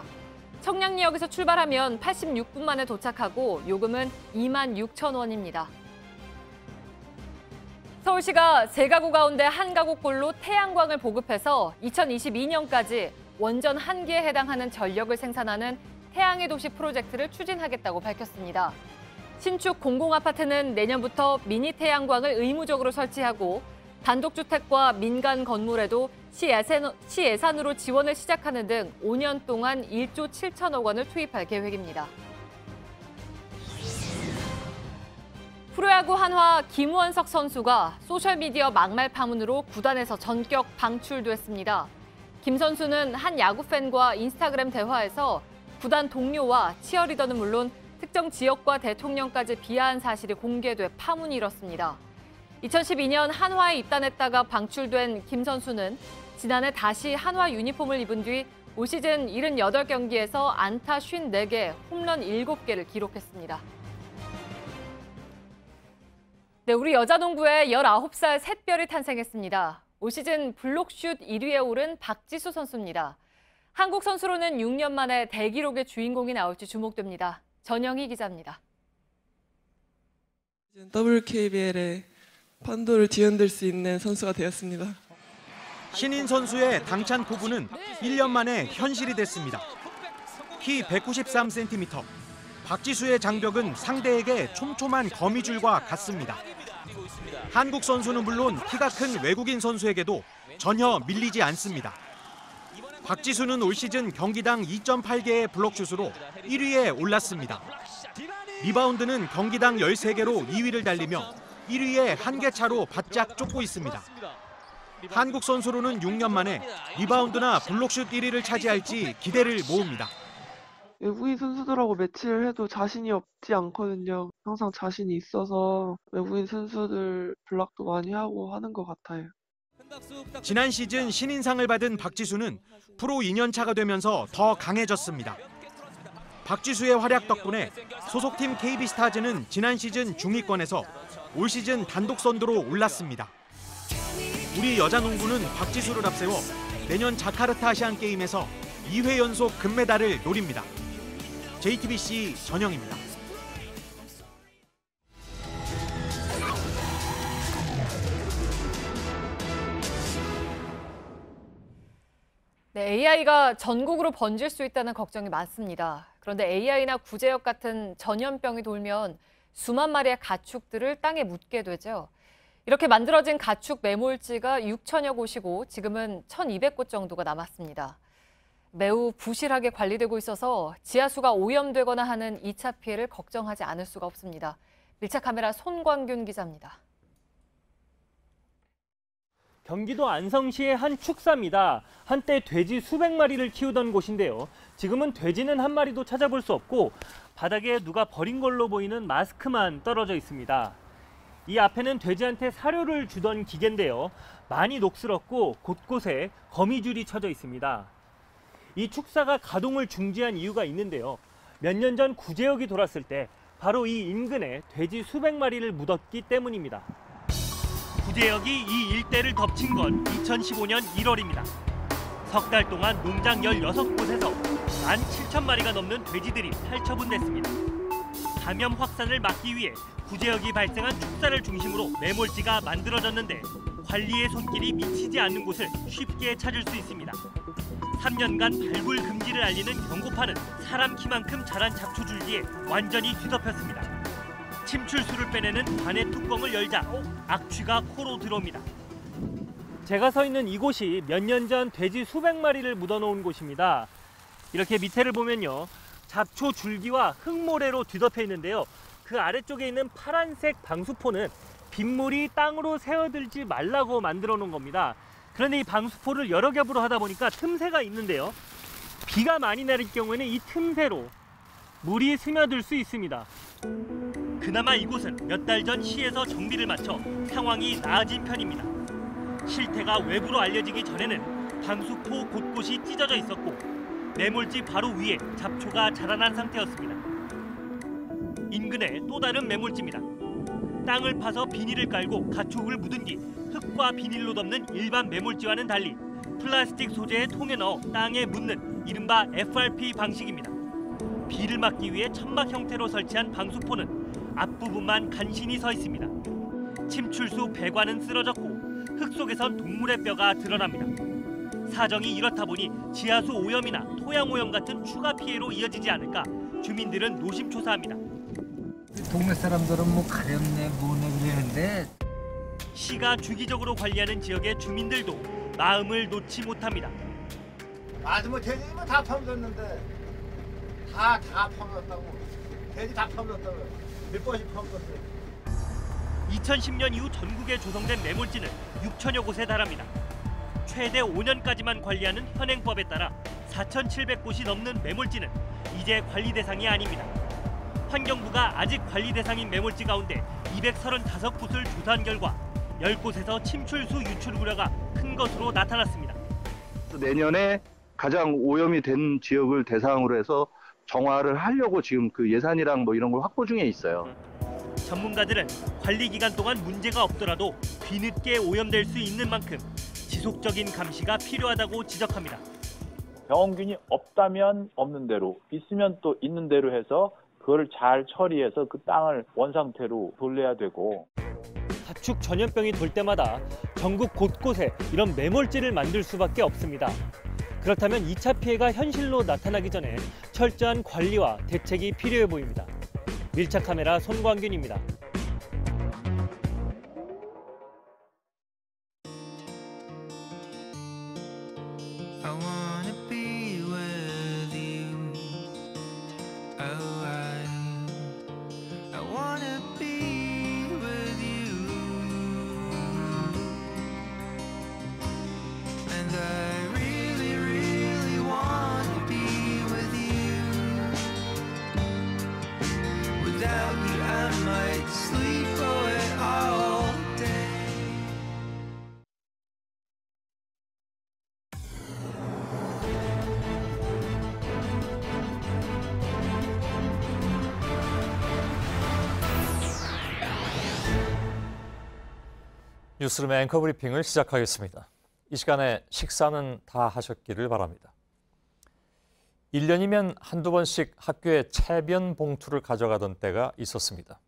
청량리역에서 출발하면 86분 만에 도착하고 요금은 26,000원입니다. 서울시가 3가구 가운데 1가구꼴로 태양광을 보급해서 2022년까지 원전 1기에 해당하는 전력을 생산하는 태양의 도시 프로젝트를 추진하겠다고 밝혔습니다. 신축 공공아파트는 내년부터 미니 태양광을 의무적으로 설치하고 단독주택과 민간 건물에도 시 예산으로 지원을 시작하는 등 5년 동안 1조 7천억 원을 투입할 계획입니다. 프로야구 한화 김원석 선수가 소셜미디어 막말 파문으로 구단에서 전격 방출됐습니다. 김 선수는 한 야구 팬과 인스타그램 대화에서 구단 동료와 치어리더는 물론 특정 지역과 대통령까지 비하한 사실이 공개돼 파문이 일었습니다. 2012년 한화에 입단했다가 방출된 김 선수는 지난해 다시 한화 유니폼을 입은 뒤 올 시즌 78경기에서 안타 54개, 홈런 7개를 기록했습니다. 네, 우리 여자농구에 19살 샛별이 탄생했습니다. 올 시즌 블록슛 1위에 오른 박지수 선수입니다. 한국 선수로는 6년 만에 대기록의 주인공이 나올지 주목됩니다. 전영희 기자입니다. WKBL의 판도를 뒤흔들 수 있는 선수가 되었습니다. 신인 선수의 당찬 포부는 1년 만에 현실이 됐습니다. 키 193cm, 박지수의 장벽은 상대에게 촘촘한 거미줄과 같습니다. 한국 선수는 물론 키가 큰 외국인 선수에게도 전혀 밀리지 않습니다. 박지수는 올 시즌 경기당 2.8개의 블록슛으로 1위에 올랐습니다. 리바운드는 경기당 13개로 2위를 달리며 1위에 1개 차로 바짝 쫓고 있습니다. 한국 선수로는 6년 만에 리바운드나 블록슛 1위를 차지할지 기대를 모읍니다. 외국인 선수들하고 매치를 해도 자신이 없지 않거든요. 항상 자신이 있어서 외국인 선수들 블락도 많이 하고 하는 것 같아요. 지난 시즌 신인상을 받은 박지수는 프로 2년 차가 되면서 더 강해졌습니다. 박지수의 활약 덕분에 소속팀 KB스타즈는 지난 시즌 중위권에서 올 시즌 단독 선두로 올랐습니다. 우리 여자농구는 박지수를 앞세워 내년 자카르타 아시안게임에서 2회 연속 금메달을 노립니다. JTBC 전영입니다. 네, AI가 전국으로 번질 수 있다는 걱정이 많습니다. 그런데 AI나 구제역 같은 전염병이 돌면 수만 마리의 가축들을 땅에 묻게 되죠. 이렇게 만들어진 가축 매몰지가 6천여 곳이고 지금은 1,200곳 정도가 남았습니다. 매우 부실하게 관리되고 있어서 지하수가 오염되거나 하는 2차 피해를 걱정하지 않을 수가 없습니다. 밀착 카메라 손광균 기자입니다. 경기도 안성시의 한 축사입니다. 한때 돼지 수백 마리를 키우던 곳인데요. 지금은 돼지는 한 마리도 찾아볼 수 없고 바닥에 누가 버린 걸로 보이는 마스크만 떨어져 있습니다. 이 앞에는 돼지한테 사료를 주던 기계인데요. 많이 녹슬었고 곳곳에 거미줄이 쳐져 있습니다. 이 축사가 가동을 중지한 이유가 있는데요. 몇 년 전 구제역이 돌았을 때 바로 이 인근에 돼지 수백 마리를 묻었기 때문입니다. 구제역이 이 일대를 덮친 건 2015년 1월입니다. 석 달 동안 농장 16곳에서 17,000마리가 넘는 돼지들이 탈처분됐습니다. 감염 확산을 막기 위해 구제역이 발생한 축사를 중심으로 매몰지가 만들어졌는데 관리의 손길이 미치지 않는 곳을 쉽게 찾을 수 있습니다. 3년간 발굴 금지를 알리는 경고판은 사람 키만큼 자란 잡초줄기에 완전히 뒤덮였습니다. 침출수를 빼내는 관의 뚜껑을 열자 악취가 코로 들어옵니다. 제가 서 있는 이곳이 몇 년 전 돼지 수백 마리를 묻어놓은 곳입니다. 이렇게 밑에를 보면요. 잡초 줄기와 흙모래로 뒤덮여 있는데요. 그 아래쪽에 있는 파란색 방수포는 빗물이 땅으로 새어들지 말라고 만들어 놓은 겁니다. 그런데 이 방수포를 여러 겹으로 하다 보니까 틈새가 있는데요. 비가 많이 내릴 경우에는 이 틈새로 물이 스며들 수 있습니다. 그나마 이곳은 몇 달 전 시에서 정비를 마쳐 상황이 나아진 편입니다. 실태가 외부로 알려지기 전에는 방수포 곳곳이 찢어져 있었고 매몰지 바로 위에 잡초가 자라난 상태였습니다. 인근에 또 다른 매몰지입니다. 땅을 파서 비닐을 깔고 가축을 묻은 뒤 흙과 비닐로 덮는 일반 매몰지와는 달리 플라스틱 소재의 통에 넣어 땅에 묻는 이른바 FRP 방식입니다. 비를 막기 위해 천막 형태로 설치한 방수포는 앞부분만 간신히 서 있습니다. 침출수 배관은 쓰러졌고 흙 속에선 동물의 뼈가 드러납니다. 사정이 이렇다 보니 지하수 오염이나 토양 오염 같은 추가 피해로 이어지지 않을까 주민들은 노심초사합니다. 동네 사람들은 뭐 가렵네 뭐네 그러는데 시가 주기적으로 관리하는 지역의 주민들도 마음을 놓지 못합니다. 아주 뭐 돼지면 다 파묻었는데 다 파묻었다고 돼지 다 파묻었다고 몇 번씩 파묻었어요. 2010년 이후 전국에 조성된 매몰지는 6천여 곳에 달합니다. 최대 5년까지만 관리하는 현행법에 따라 4,700곳이 넘는 매몰지는 이제 관리 대상이 아닙니다. 환경부가 아직 관리 대상인 매몰지 가운데 235곳을 조사한 결과 10곳에서 침출수 유출 우려가 큰 것으로 나타났습니다. 내년에 가장 오염이 된 지역을 대상으로 해서 정화를 하려고 지금 그 예산이랑 뭐 이런 걸 확보 중에 있어요. 전문가들은 관리 기간 동안 문제가 없더라도 뒤늦게 오염될 수 있는 만큼 지속적인 감시가 필요하다고 지적합니다. 병원균이 없다면 없는 대로, 있으면 또 있는 대로 해서 그걸 잘 처리해서 그 땅을 원상태로 돌려야 되고. 가축 전염병이 돌 때마다 전국 곳곳에 이런 매몰지를 만들 수밖에 없습니다. 그렇다면 2차 피해가 현실로 나타나기 전에 철저한 관리와 대책이 필요해 보입니다. 밀착 카메라 손광균입니다. 뉴스룸의 앵커 브리핑을 시작하겠습니다. 이 시간에 식사는 다 하셨기를 바랍니다. 1년이면 한두 번씩 학교에 체변 봉투를 가져가던 때가 있었습니다.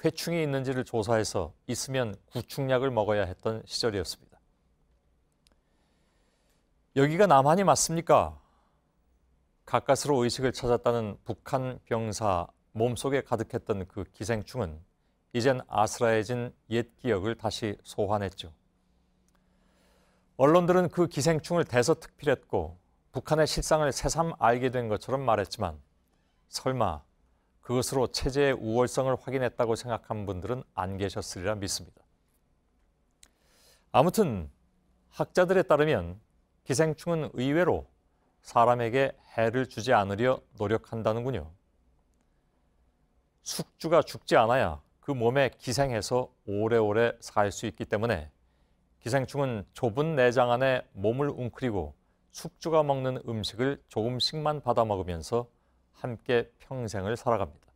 회충이 있는지를 조사해서 있으면 구충약을 먹어야 했던 시절이었습니다. 여기가 남한이 맞습니까? 가까스로 의식을 찾았다는 북한 병사 몸속에 가득했던 그 기생충은 이젠 아스라해진 옛 기억을 다시 소환했죠. 언론들은 그 기생충을 대서특필했고 북한의 실상을 새삼 알게 된 것처럼 말했지만 설마 그것으로 체제의 우월성을 확인했다고 생각한 분들은 안 계셨으리라 믿습니다. 아무튼 학자들에 따르면 기생충은 의외로 사람에게 해를 주지 않으려 노력한다는군요. 숙주가 죽지 않아야 그 몸에 기생해서 오래오래 살 수 있기 때문에 기생충은 좁은 내장 안에 몸을 웅크리고 숙주가 먹는 음식을 조금씩만 받아 먹으면서 함께 평생을 살아갑니다.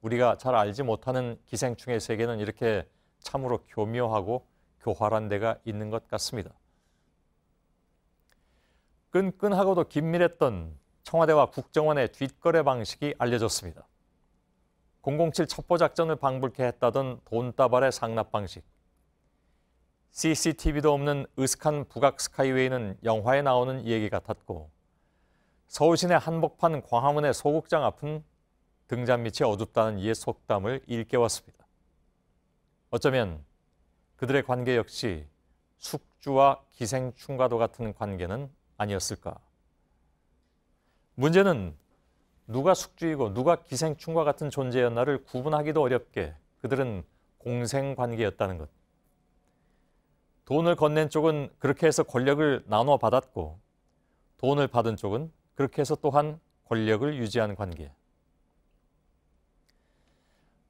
우리가 잘 알지 못하는 기생충의 세계는 이렇게 참으로 교묘하고 교활한 데가 있는 것 같습니다. 끈끈하고도 긴밀했던 청와대와 국정원의 뒷거래 방식이 알려졌습니다. 007 첩보작전을 방불케 했다던 돈다발의 상납 방식. CCTV도 없는 으슥한 북악 스카이웨이는 영화에 나오는 얘기 같았고 서울시내 한복판 광화문의 소극장 앞은 등잔 밑이 어둡다는 옛 속담을 일깨웠습니다. 어쩌면 그들의 관계 역시 숙주와 기생충과도 같은 관계는 아니었을까. 문제는 누가 숙주이고 누가 기생충과 같은 존재였나를 구분하기도 어렵게 그들은 공생관계였다는 것. 돈을 건넨 쪽은 그렇게 해서 권력을 나눠 받았고 돈을 받은 쪽은 그렇게 해서 또한 권력을 유지한 관계.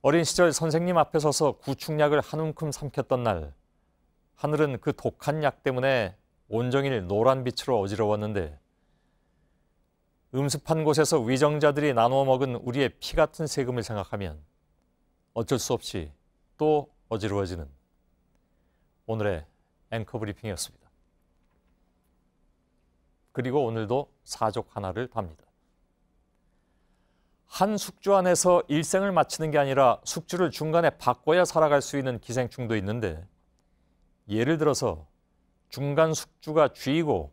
어린 시절 선생님 앞에 서서 구충약을 한 움큼 삼켰던 날 하늘은 그 독한 약 때문에 온종일 노란 빛으로 어지러웠는데 음습한 곳에서 위정자들이 나누어 먹은 우리의 피 같은 세금을 생각하면 어쩔 수 없이 또 어지러워지는 오늘의 앵커 브리핑이었습니다. 그리고 오늘도 사족 하나를 답니다. 한 숙주 안에서 일생을 마치는 게 아니라 숙주를 중간에 바꿔야 살아갈 수 있는 기생충도 있는데 예를 들어서 중간 숙주가 쥐이고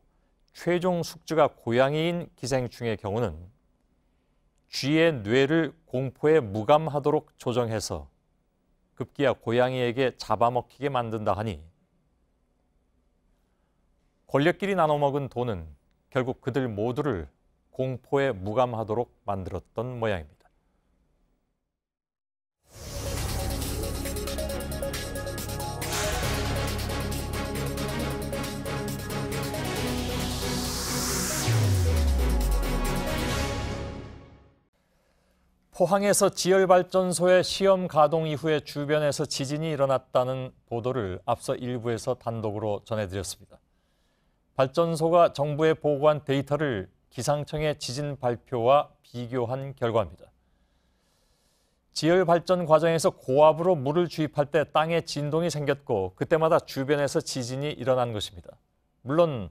최종 숙주가 고양이인 기생충의 경우는 쥐의 뇌를 공포에 무감하도록 조정해서 급기야 고양이에게 잡아먹히게 만든다 하니 권력끼리 나눠먹은 돈은 결국 그들 모두를 공포에 무감하도록 만들었던 모양입니다. 포항에서 지열발전소의 시험 가동 이후에 주변에서 지진이 일어났다는 보도를 앞서 일부에서 단독으로 전해드렸습니다. 발전소가 정부에 보고한 데이터를 기상청의 지진 발표와 비교한 결과입니다. 지열발전 과정에서 고압으로 물을 주입할 때 땅에 진동이 생겼고 그때마다 주변에서 지진이 일어난 것입니다. 물론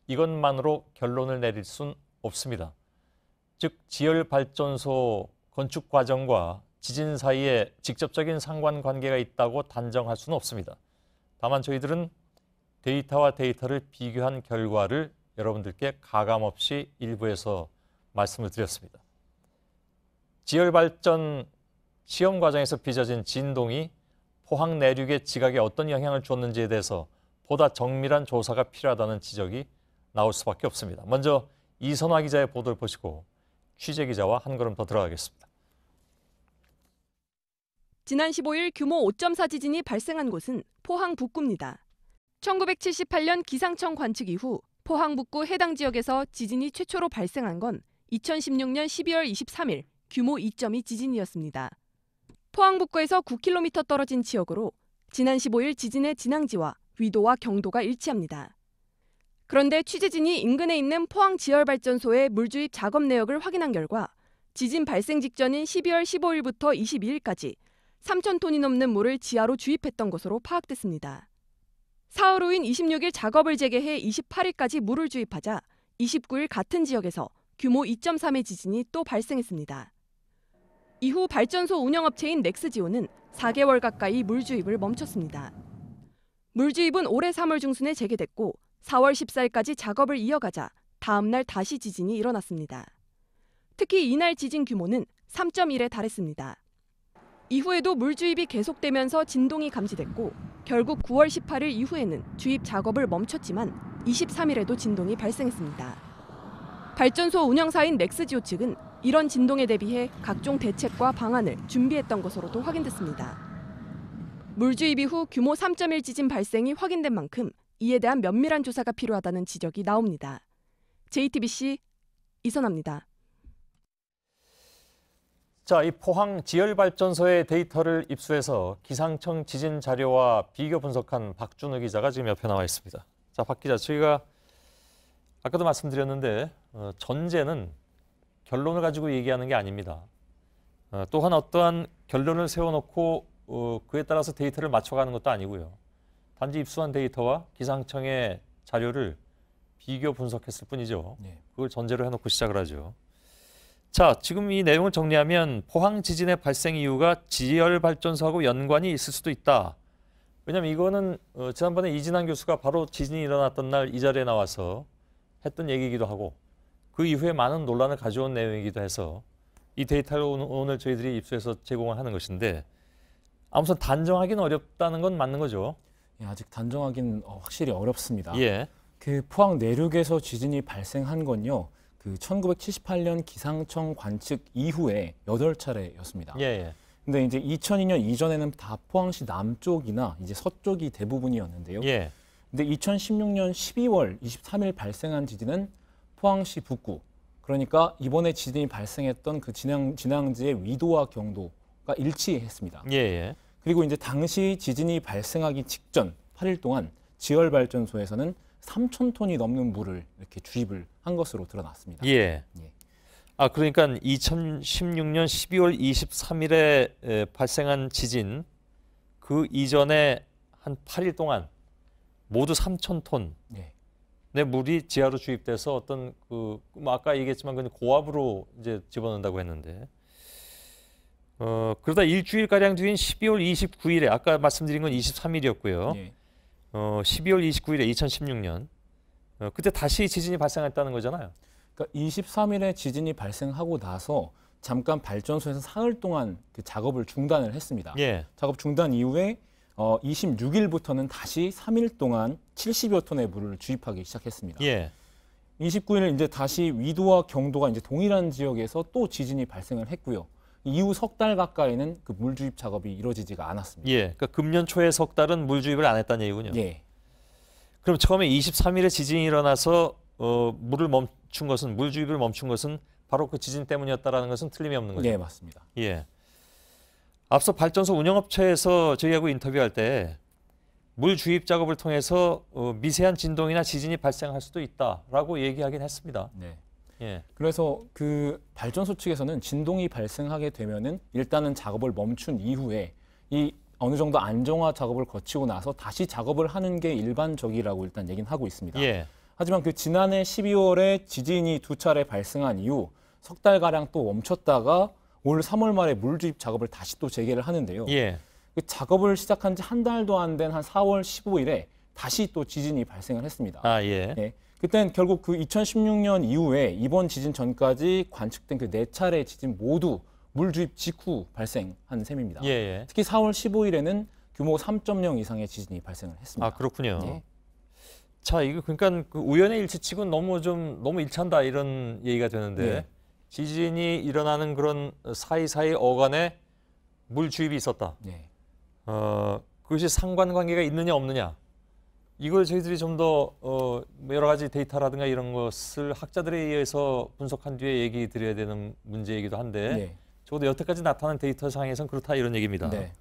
이것만으로 결론을 내릴 순 없습니다. 즉 지열발전소 건축 과정과 지진 사이에 직접적인 상관관계가 있다고 단정할 수는 없습니다. 다만 저희들은 데이터와 데이터를 비교한 결과를 여러분들께 가감없이 일부에서 말씀을 드렸습니다. 지열발전 시험 과정에서 빚어진 진동이 포항 내륙의 지각에 어떤 영향을 줬는지에 대해서 보다 정밀한 조사가 필요하다는 지적이 나올 수밖에 없습니다. 먼저 이선화 기자의 보도를 보시고 취재 기자와 한 걸음 더 들어가겠습니다. 지난 15일 규모 5.4 지진이 발생한 곳은 포항 북구입니다. 1978년 기상청 관측 이후 포항 북구 해당 지역에서 지진이 최초로 발생한 건 2016년 12월 23일 규모 2.2 지진이었습니다. 포항 북구에서 9km 떨어진 지역으로 지난 15일 지진의 진앙지와 위도와 경도가 일치합니다. 그런데 취재진이 인근에 있는 포항 지열발전소의 물주입 작업 내역을 확인한 결과 지진 발생 직전인 12월 15일부터 22일까지 3,000톤이 넘는 물을 지하로 주입했던 것으로 파악됐습니다. 사흘 후인 26일 작업을 재개해 28일까지 물을 주입하자 29일 같은 지역에서 규모 2.3의 지진이 또 발생했습니다. 이후 발전소 운영업체인 넥스지오는 4개월 가까이 물 주입을 멈췄습니다. 물 주입은 올해 3월 중순에 재개됐고 4월 14일까지 작업을 이어가자 다음 날 다시 지진이 일어났습니다. 특히 이날 지진 규모는 3.1에 달했습니다. 이후에도 물 주입이 계속되면서 진동이 감지됐고 결국 9월 18일 이후에는 주입 작업을 멈췄지만 23일에도 진동이 발생했습니다. 발전소 운영사인 맥스지오 측은 이런 진동에 대비해 각종 대책과 방안을 준비했던 것으로도 확인됐습니다. 물 주입 이후 규모 3.1 지진 발생이 확인된 만큼 이에 대한 면밀한 조사가 필요하다는 지적이 나옵니다. JTBC 이선아입니다. 자, 이 포항 지열발전소의 데이터를 입수해서 기상청 지진 자료와 비교 분석한 박준우 기자가 지금 옆에 나와 있습니다. 자, 박 기자, 저희가 아까도 말씀드렸는데 전제는 결론을 가지고 얘기하는 게 아닙니다. 또한 어떠한 결론을 세워놓고 그에 따라서 데이터를 맞춰가는 것도 아니고요. 단지 입수한 데이터와 기상청의 자료를 비교 분석했을 뿐이죠. 그걸 전제로 해놓고 시작을 하죠. 자, 지금 이 내용을 정리하면 포항 지진의 발생 이유가 지열발전소하고 연관이 있을 수도 있다. 왜냐하면 이거는 지난번에 이진환 교수가 바로 지진이 일어났던 날 이 자리에 나와서 했던 얘기이기도 하고 그 이후에 많은 논란을 가져온 내용이기도 해서 이 데이터를 오늘 저희들이 입수해서 제공을 하는 것인데 아무튼 단정하기는 어렵다는 건 맞는 거죠. 예, 아직 단정하기는 확실히 어렵습니다. 예. 그 포항 내륙에서 지진이 발생한 건요. 그 1978년 기상청 관측 이후에 8차례였습니다. 예. 근데 이제 2002년 이전에는 다 포항시 남쪽이나 이제 서쪽이 대부분이었는데요. 예. 근데 2016년 12월 23일 발생한 지진은 포항시 북구. 그러니까 이번에 지진이 발생했던 그 진앙지의 위도와 경도가 일치했습니다. 예. 그리고 이제 당시 지진이 발생하기 직전 8일 동안 지열발전소에서는 3,000톤이 넘는 물을 이렇게 주입을 한 것으로 드러났습니다. 예. 아, 그러니까 2016년 12월 23일에 발생한 지진 그 이전에 한 8일 동안 모두 3,000톤 의 물이 지하로 주입돼서 어떤 뭐 아까 얘기했지만 그냥 고압으로 이제 집어넣는다고 했는데 그러다 일주일 가량 뒤인 12월 29일에 아까 말씀드린 건 23일이었고요. 12월 29일에 2016년 그때 다시 지진이 발생했다는 거잖아요. 그러니까 23일에 지진이 발생하고 나서 잠깐 발전소에서 사흘 동안 그 작업을 중단을 했습니다. 예. 작업 중단 이후에 26일부터는 다시 3일 동안 70여 톤의 물을 주입하기 시작했습니다. 예. 29일 이제 다시 위도와 경도가 이제 동일한 지역에서 또 지진이 발생을 했고요. 이후 석 달 가까이는 그 물 주입 작업이 이루어지지가 않았습니다. 예. 그러니까 금년 초에 석 달은 물 주입을 안 했다는 얘기군요. 예. 그럼 처음에 23일에 지진이 일어나서 물을 멈춘 것은 물 주입을 멈춘 것은 바로 그 지진 때문이었다라는 것은 틀림이 없는 거죠. 네, 맞습니다. 예. 앞서 발전소 운영업체에서 저희하고 인터뷰할 때 물 주입 작업을 통해서 미세한 진동이나 지진이 발생할 수도 있다라고 얘기하긴 했습니다. 네. 예. 그래서 그 발전소 측에서는 진동이 발생하게 되면은 일단은 작업을 멈춘 이후에 이 어느 정도 안정화 작업을 거치고 나서 다시 작업을 하는 게 일반적이라고 일단 얘기는 하고 있습니다. 예. 하지만 그 지난해 12월에 지진이 2차례 발생한 이후 석 달가량 또 멈췄다가 올 3월 말에 물 주입 작업을 다시 또 재개를 하는데요. 예. 그 작업을 시작한 지 한 달도 안 된 한 4월 15일에 다시 또 지진이 발생을 했습니다. 아, 예. 네. 그땐 결국 그 2016년 이후에 이번 지진 전까지 관측된 그 4차례 지진 모두 물 주입 직후 발생한 셈입니다. 예. 특히 4월 15일에는 규모 3.0 이상의 지진이 발생을 했습니다. 아, 그렇군요. 네. 자, 이거 그러니까 그 우연의 일치치고는 너무 일치한다 이런 얘기가 되는데 네. 지진이 일어나는 그런 사이사이 어간에 물 주입이 있었다. 네. 그것이 상관관계가 있느냐 없느냐. 이걸 저희들이 좀 더 여러 가지 데이터라든가 이런 것을 학자들에 의해서 분석한 뒤에 얘기 드려야 되는 문제이기도 한데 네. 적어도 여태까지 나타난 데이터 상에서는 그렇다 이런 얘기입니다. 네.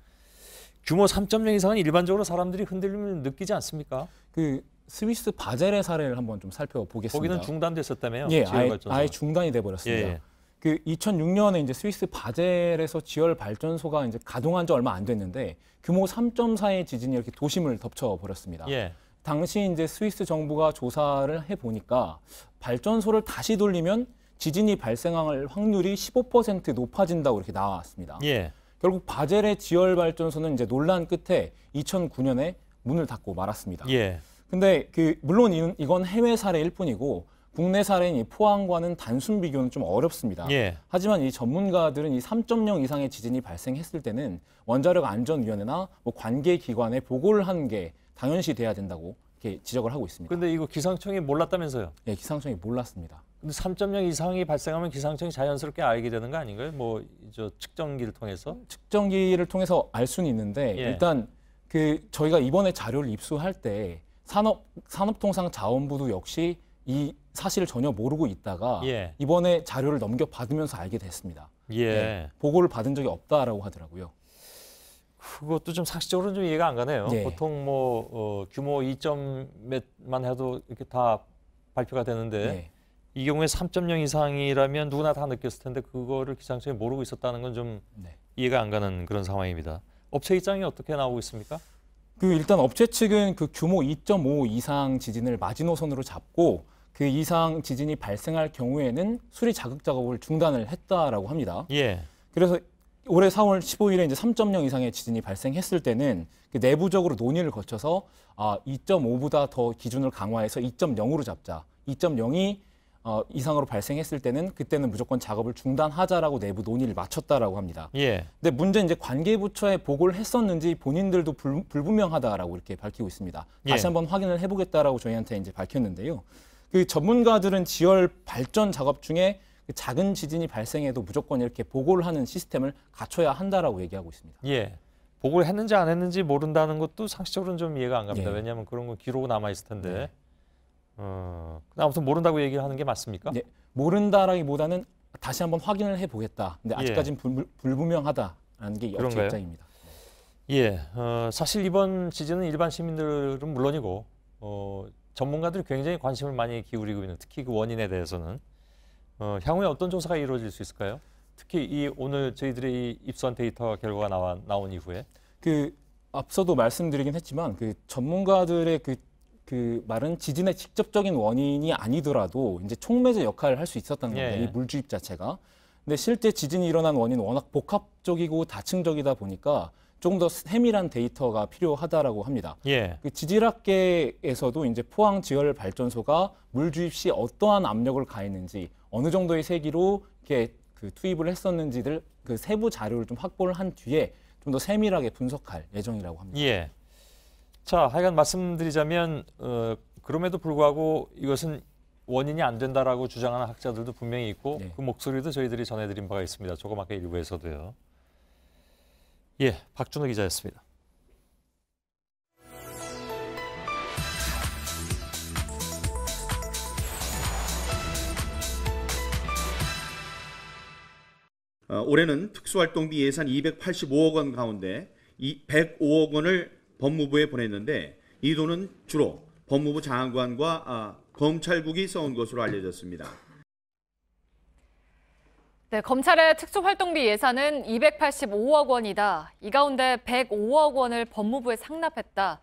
규모 3.0 이상은 일반적으로 사람들이 흔들림을 느끼지 않습니까? 그 스위스 바젤의 사례를 한번 좀 살펴보겠습니다. 거기는 중단됐었다며요. 예, 아예 중단이 돼 버렸습니다. 예. 그 2006년에 이제 스위스 바젤에서 지열 발전소가 이제 가동한 지 얼마 안 됐는데 규모 3.4의 지진이 이렇게 도심을 덮쳐 버렸습니다. 예. 당시 이제 스위스 정부가 조사를 해 보니까 발전소를 다시 돌리면 지진이 발생할 확률이 15% 높아진다고 이렇게 나왔습니다. 예. 결국 바젤의 지열 발전소는 이제 논란 끝에 2009년에 문을 닫고 말았습니다. 예. 근데 물론 이건 해외 사례일 뿐이고 국내 사례인 이 포항과는 단순 비교는 좀 어렵습니다. 예. 하지만 이 전문가들은 이 3.0 이상의 지진이 발생했을 때는 원자력 안전위원회나 뭐 관계 기관에 보고를 하는 게 당연시 돼야 된다고 이렇게 지적을 하고 있습니다. 근데 이거 기상청이 몰랐다면서요? 네, 기상청이 몰랐습니다. 근데 3.0 이상이 발생하면 기상청이 자연스럽게 알게 되는 거 아닌가요? 뭐 저 측정기를 통해서? 측정기를 통해서 알 수는 있는데 예. 일단 저희가 이번에 자료를 입수할 때 산업통상자원부도 역시 이 사실을 전혀 모르고 있다가 예. 이번에 자료를 넘겨받으면서 알게 됐습니다. 예. 네, 보고를 받은 적이 없다라고 하더라고요. 그것도 좀 상식적으로는 좀 이해가 안 가네요. 예. 보통 뭐 규모 2점 몇만 해도 이렇게 다 발표가 되는데 예. 이 경우에 3.0 이상이라면 누구나 다 느꼈을 텐데 그거를 기상청이 모르고 있었다는 건 좀 이해가 안 가는 그런 상황입니다. 업체 입장이 어떻게 나오고 있습니까? 일단 업체 측은 그 규모 2.5 이상 지진을 마지노선으로 잡고 그 이상 지진이 발생할 경우에는 수리 자극 작업을 중단을 했다라고 합니다. 예. 그래서 올해 4월 15일에 이제 3.0 이상의 지진이 발생했을 때는 그 내부적으로 논의를 거쳐서 2.5보다 더 기준을 강화해서 2.0으로 잡자. 2.0이 이상으로 발생했을 때는 그때는 무조건 작업을 중단하자라고 내부 논의를 마쳤다라고 합니다. 예. 근데 문제는 이제 관계부처에 보고를 했었는지 본인들도 불분명하다라고 이렇게 밝히고 있습니다. 다시 예. 한번 확인을 해보겠다라고 저희한테 이제 밝혔는데요. 그 전문가들은 지열 발전 작업 중에 작은 지진이 발생해도 무조건 이렇게 보고를 하는 시스템을 갖춰야 한다라고 얘기하고 있습니다. 예. 보고를 했는지 안 했는지 모른다는 것도 상식적으로는 좀 이해가 안 갑니다. 예. 왜냐하면 그런 건 기록 남아 있을 텐데. 네. 아무튼 모른다고 얘기를 하는 게 맞습니까? 네, 모른다라기보다는 다시 한번 확인을 해보겠다. 근데 아직까지는 불분명하다라는 게 업체 그런가요? 입장입니다. 예, 사실 이번 지진은 일반 시민들은 물론이고 전문가들이 굉장히 관심을 많이 기울이고 있는, 특히 그 원인에 대해서는 향후에 어떤 조사가 이루어질 수 있을까요? 특히 오늘 저희들이 입수한 데이터 결과가 나온 이후에 앞서도 말씀드리긴 했지만 그 전문가들의 그 말은 지진의 직접적인 원인이 아니더라도 이제 촉매제 역할을 할 수 있었다는 겁니다. 예. 이 물주입 자체가. 근데 실제 지진이 일어난 원인은 워낙 복합적이고 다층적이다 보니까 조금 더 세밀한 데이터가 필요하다라고 합니다. 예. 그 지질학계에서도 이제 포항 지열 발전소가 물 주입 시 어떠한 압력을 가했는지 어느 정도의 세기로 이렇게 투입을 했었는지들 그 세부 자료를 좀 확보를 한 뒤에 좀 더 세밀하게 분석할 예정이라고 합니다. 예. 자, 하여간 말씀드리자면 그럼에도 불구하고 이것은 원인이 안 된다라고 주장하는 학자들도 분명히 있고 네. 그 목소리도 저희들이 전해드린 바가 있습니다. 조그맣게 일부에서도요. 예, 박준호 기자였습니다. 올해는 특수활동비 예산 285억 원 가운데 105억 원을 법무부에 보냈는데 이 돈은 주로 법무부 장관과 검찰국이 써온 것으로 알려졌습니다. 네, 검찰의 특수활동비 예산은 285억 원이다. 이 가운데 105억 원을 법무부에 상납했다.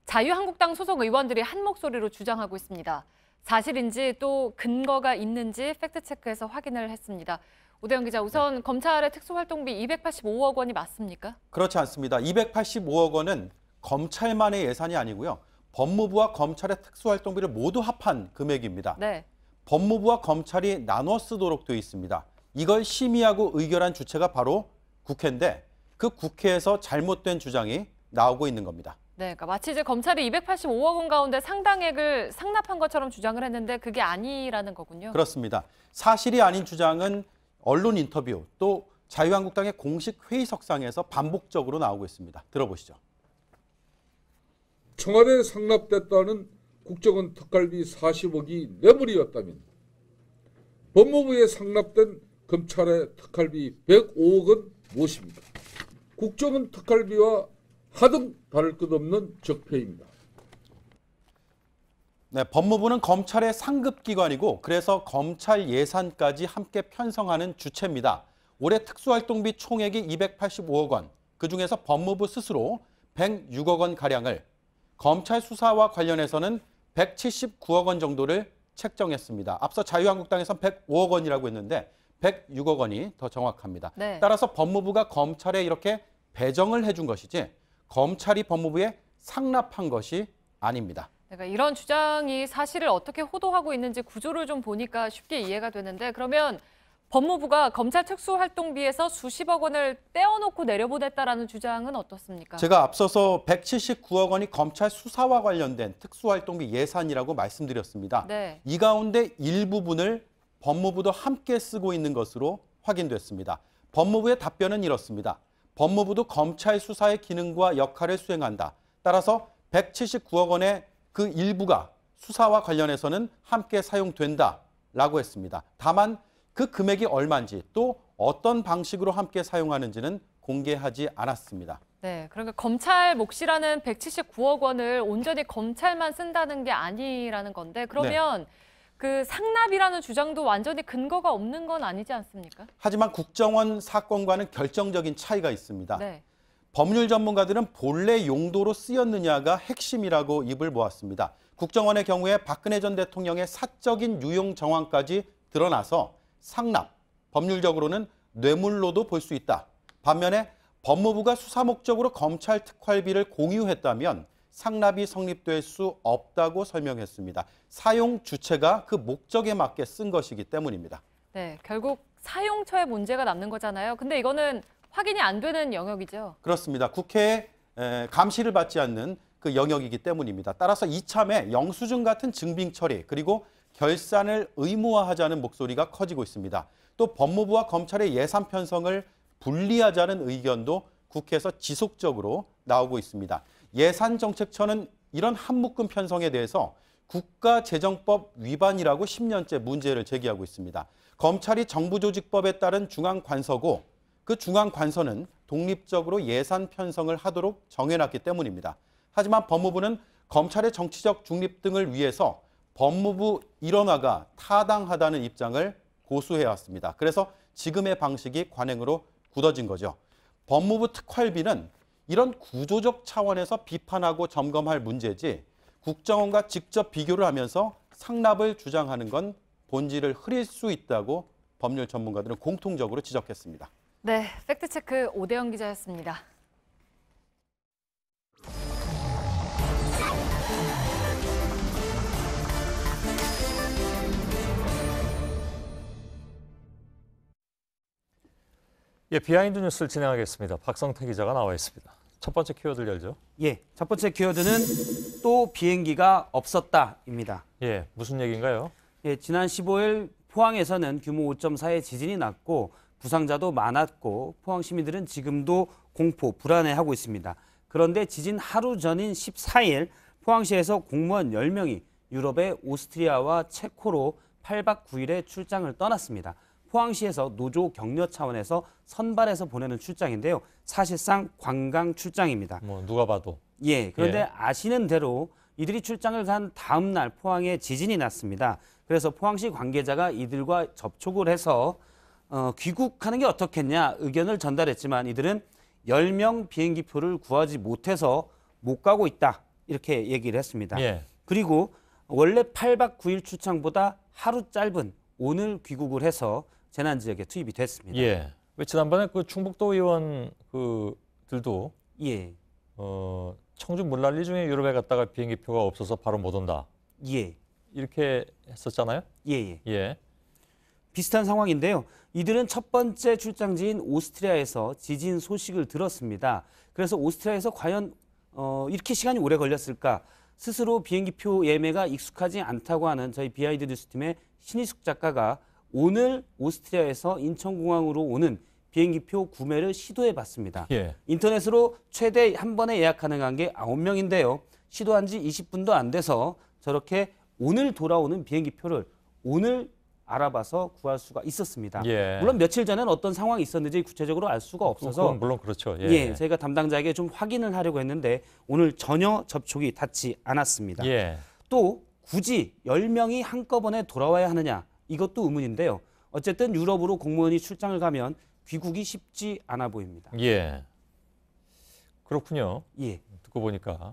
자유한국당 소속 의원들이 한 목소리로 주장하고 있습니다. 사실인지 또 근거가 있는지 팩트체크해서 확인을 했습니다. 오대영 기자, 우선 검찰의 특수활동비 285억 원이 맞습니까? 그렇지 않습니다. 285억 원은 검찰만의 예산이 아니고요. 법무부와 검찰의 특수활동비를 모두 합한 금액입니다. 네. 법무부와 검찰이 나눠 쓰도록 되어 있습니다. 이걸 심의하고 의결한 주체가 바로 국회인데 그 국회에서 잘못된 주장이 나오고 있는 겁니다. 네, 그러니까 마치 이제 검찰이 285억 원 가운데 상당액을 상납한 것처럼 주장을 했는데 그게 아니라는 거군요. 그렇습니다. 사실이 아닌 주장은 언론 인터뷰 또 자유한국당의 공식 회의석상에서 반복적으로 나오고 있습니다. 들어보시죠. 청와대에 상납됐다는 국정원 특갈비 40억이 뇌물이었다면 법무부에 상납된 검찰의 특갈비 105억은 무엇입니까? 국정원 특갈비와 하등 다를 것 없는 적폐입니다. 네, 법무부는 검찰의 상급기관이고 그래서 검찰 예산까지 함께 편성하는 주체입니다. 올해 특수활동비 총액이 285억 원, 그중에서 법무부 스스로 106억 원가량을, 검찰 수사와 관련해서는 179억 원 정도를 책정했습니다. 앞서 자유한국당에서는 105억 원이라고 했는데 106억 원이 더 정확합니다. 네. 따라서 법무부가 검찰에 이렇게 배정을 해준 것이지 검찰이 법무부에 상납한 것이 아닙니다. 그러니까 이런 주장이 사실을 어떻게 호도하고 있는지 구조를 좀 보니까 쉽게 이해가 되는데 그러면 법무부가 검찰 특수활동비에서 수십억 원을 떼어놓고 내려보냈다라는 주장은 어떻습니까? 제가 앞서서 179억 원이 검찰 수사와 관련된 특수활동비 예산이라고 말씀드렸습니다. 네. 이 가운데 일부분을 법무부도 함께 쓰고 있는 것으로 확인됐습니다. 법무부의 답변은 이렇습니다. 법무부도 검찰 수사의 기능과 역할을 수행한다. 따라서 179억 원의 그 일부가 수사와 관련해서는 함께 사용된다라고 했습니다. 다만 그 금액이 얼마인지 또 어떤 방식으로 함께 사용하는지는 공개하지 않았습니다. 네, 그러니까 검찰 몫이라는 179억 원을 온전히 검찰만 쓴다는 게 아니라는 건데 그러면 그 상납이라는 주장도 완전히 근거가 없는 건 아니지 않습니까? 하지만 국정원 사건과는 결정적인 차이가 있습니다. 네. 법률 전문가들은 본래 용도로 쓰였느냐가 핵심이라고 입을 모았습니다. 국정원의 경우에 박근혜 전 대통령의 사적인 유용 정황까지 드러나서 상납, 법률적으로는 뇌물로도 볼 수 있다. 반면에 법무부가 수사 목적으로 검찰 특활비를 공유했다면 상납이 성립될 수 없다고 설명했습니다. 사용 주체가 그 목적에 맞게 쓴 것이기 때문입니다. 네, 결국 사용처에 문제가 남는 거잖아요. 근데 이거는 확인이 안 되는 영역이죠. 그렇습니다. 국회에 감시를 받지 않는 그 영역이기 때문입니다. 따라서 이참에 영수증 같은 증빙 처리 그리고 결산을 의무화하자는 목소리가 커지고 있습니다. 또 법무부와 검찰의 예산 편성을 분리하자는 의견도 국회에서 지속적으로 나오고 있습니다. 예산정책처는 이런 한묶음 편성에 대해서 국가재정법 위반이라고 10년째 문제를 제기하고 있습니다. 검찰이 정부조직법에 따른 중앙관서고 그 중앙관서는 독립적으로 예산 편성을 하도록 정해놨기 때문입니다. 하지만 법무부는 검찰의 정치적 중립 등을 위해서 법무부 일원화가 타당하다는 입장을 고수해왔습니다. 그래서 지금의 방식이 관행으로 굳어진 거죠. 법무부 특활비는 이런 구조적 차원에서 비판하고 점검할 문제지 국정원과 직접 비교를 하면서 상납을 주장하는 건 본질을 흐릴 수 있다고 법률 전문가들은 공통적으로 지적했습니다. 네, 팩트체크 오대영 기자였습니다. 예, 비하인드 뉴스를 진행하겠습니다. 박성태 기자가 나와 있습니다. 첫 번째 키워드를 열죠. 예, 첫 번째 키워드는 또 비행기가 없었다입니다. 예, 무슨 얘기인가요? 예, 지난 15일 포항에서는 규모 5.4의 지진이 났고 부상자도 많았고 포항 시민들은 지금도 공포, 불안해하고 있습니다. 그런데 지진 하루 전인 14일 포항시에서 공무원 10명이 유럽의 오스트리아와 체코로 8박 9일의 출장을 떠났습니다. 포항시에서 노조 격려 차원에서 선발해서 보내는 출장인데요. 사실상 관광 출장입니다. 뭐 누가 봐도. 예, 그런데 아시는 대로 이들이 출장을 간 다음 날 포항에 지진이 났습니다. 그래서 포항시 관계자가 이들과 접촉을 해서 귀국하는 게 어떻겠냐 의견을 전달했지만 이들은 10명 비행기표를 구하지 못해서 못 가고 있다. 이렇게 얘기를 했습니다. 예. 그리고 원래 8박 9일 출장보다 하루 짧은 오늘 귀국을 해서 재난지역에 투입이 됐습니다. 예. 왜 지난번에 그 충북도 의원 들도 예. 청주 물난리 중에 유럽에 갔다가 비행기표가 없어서 바로 못 온다. 예. 이렇게 했었잖아요. 예. 예. 비슷한 상황인데요. 이들은 첫 번째 출장지인 오스트리아에서 지진 소식을 들었습니다. 그래서 오스트리아에서 과연 이렇게 시간이 오래 걸렸을까? 스스로 비행기표 예매가 익숙하지 않다고 하는 저희 비하인드 뉴스팀의 신희숙 작가가 오늘 오스트리아에서 인천공항으로 오는 비행기표 구매를 시도해봤습니다. 예. 인터넷으로 최대 한 번에 예약 가능한 게 9명인데요. 시도한 지 20분도 안 돼서 저렇게 오늘 돌아오는 비행기표를 오늘 알아봐서 구할 수가 있었습니다. 예. 물론 며칠 전에는 어떤 상황이 있었는지 구체적으로 알 수가 없어서 그건 물론 그렇죠. 예. 예, 저희가 담당자에게 좀 확인을 하려고 했는데 오늘 전혀 접촉이 닿지 않았습니다. 예. 또 굳이 10명이 한꺼번에 돌아와야 하느냐 이것도 의문인데요. 어쨌든 유럽으로 공무원이 출장을 가면 귀국이 쉽지 않아 보입니다. 예. 그렇군요. 예. 듣고 보니까.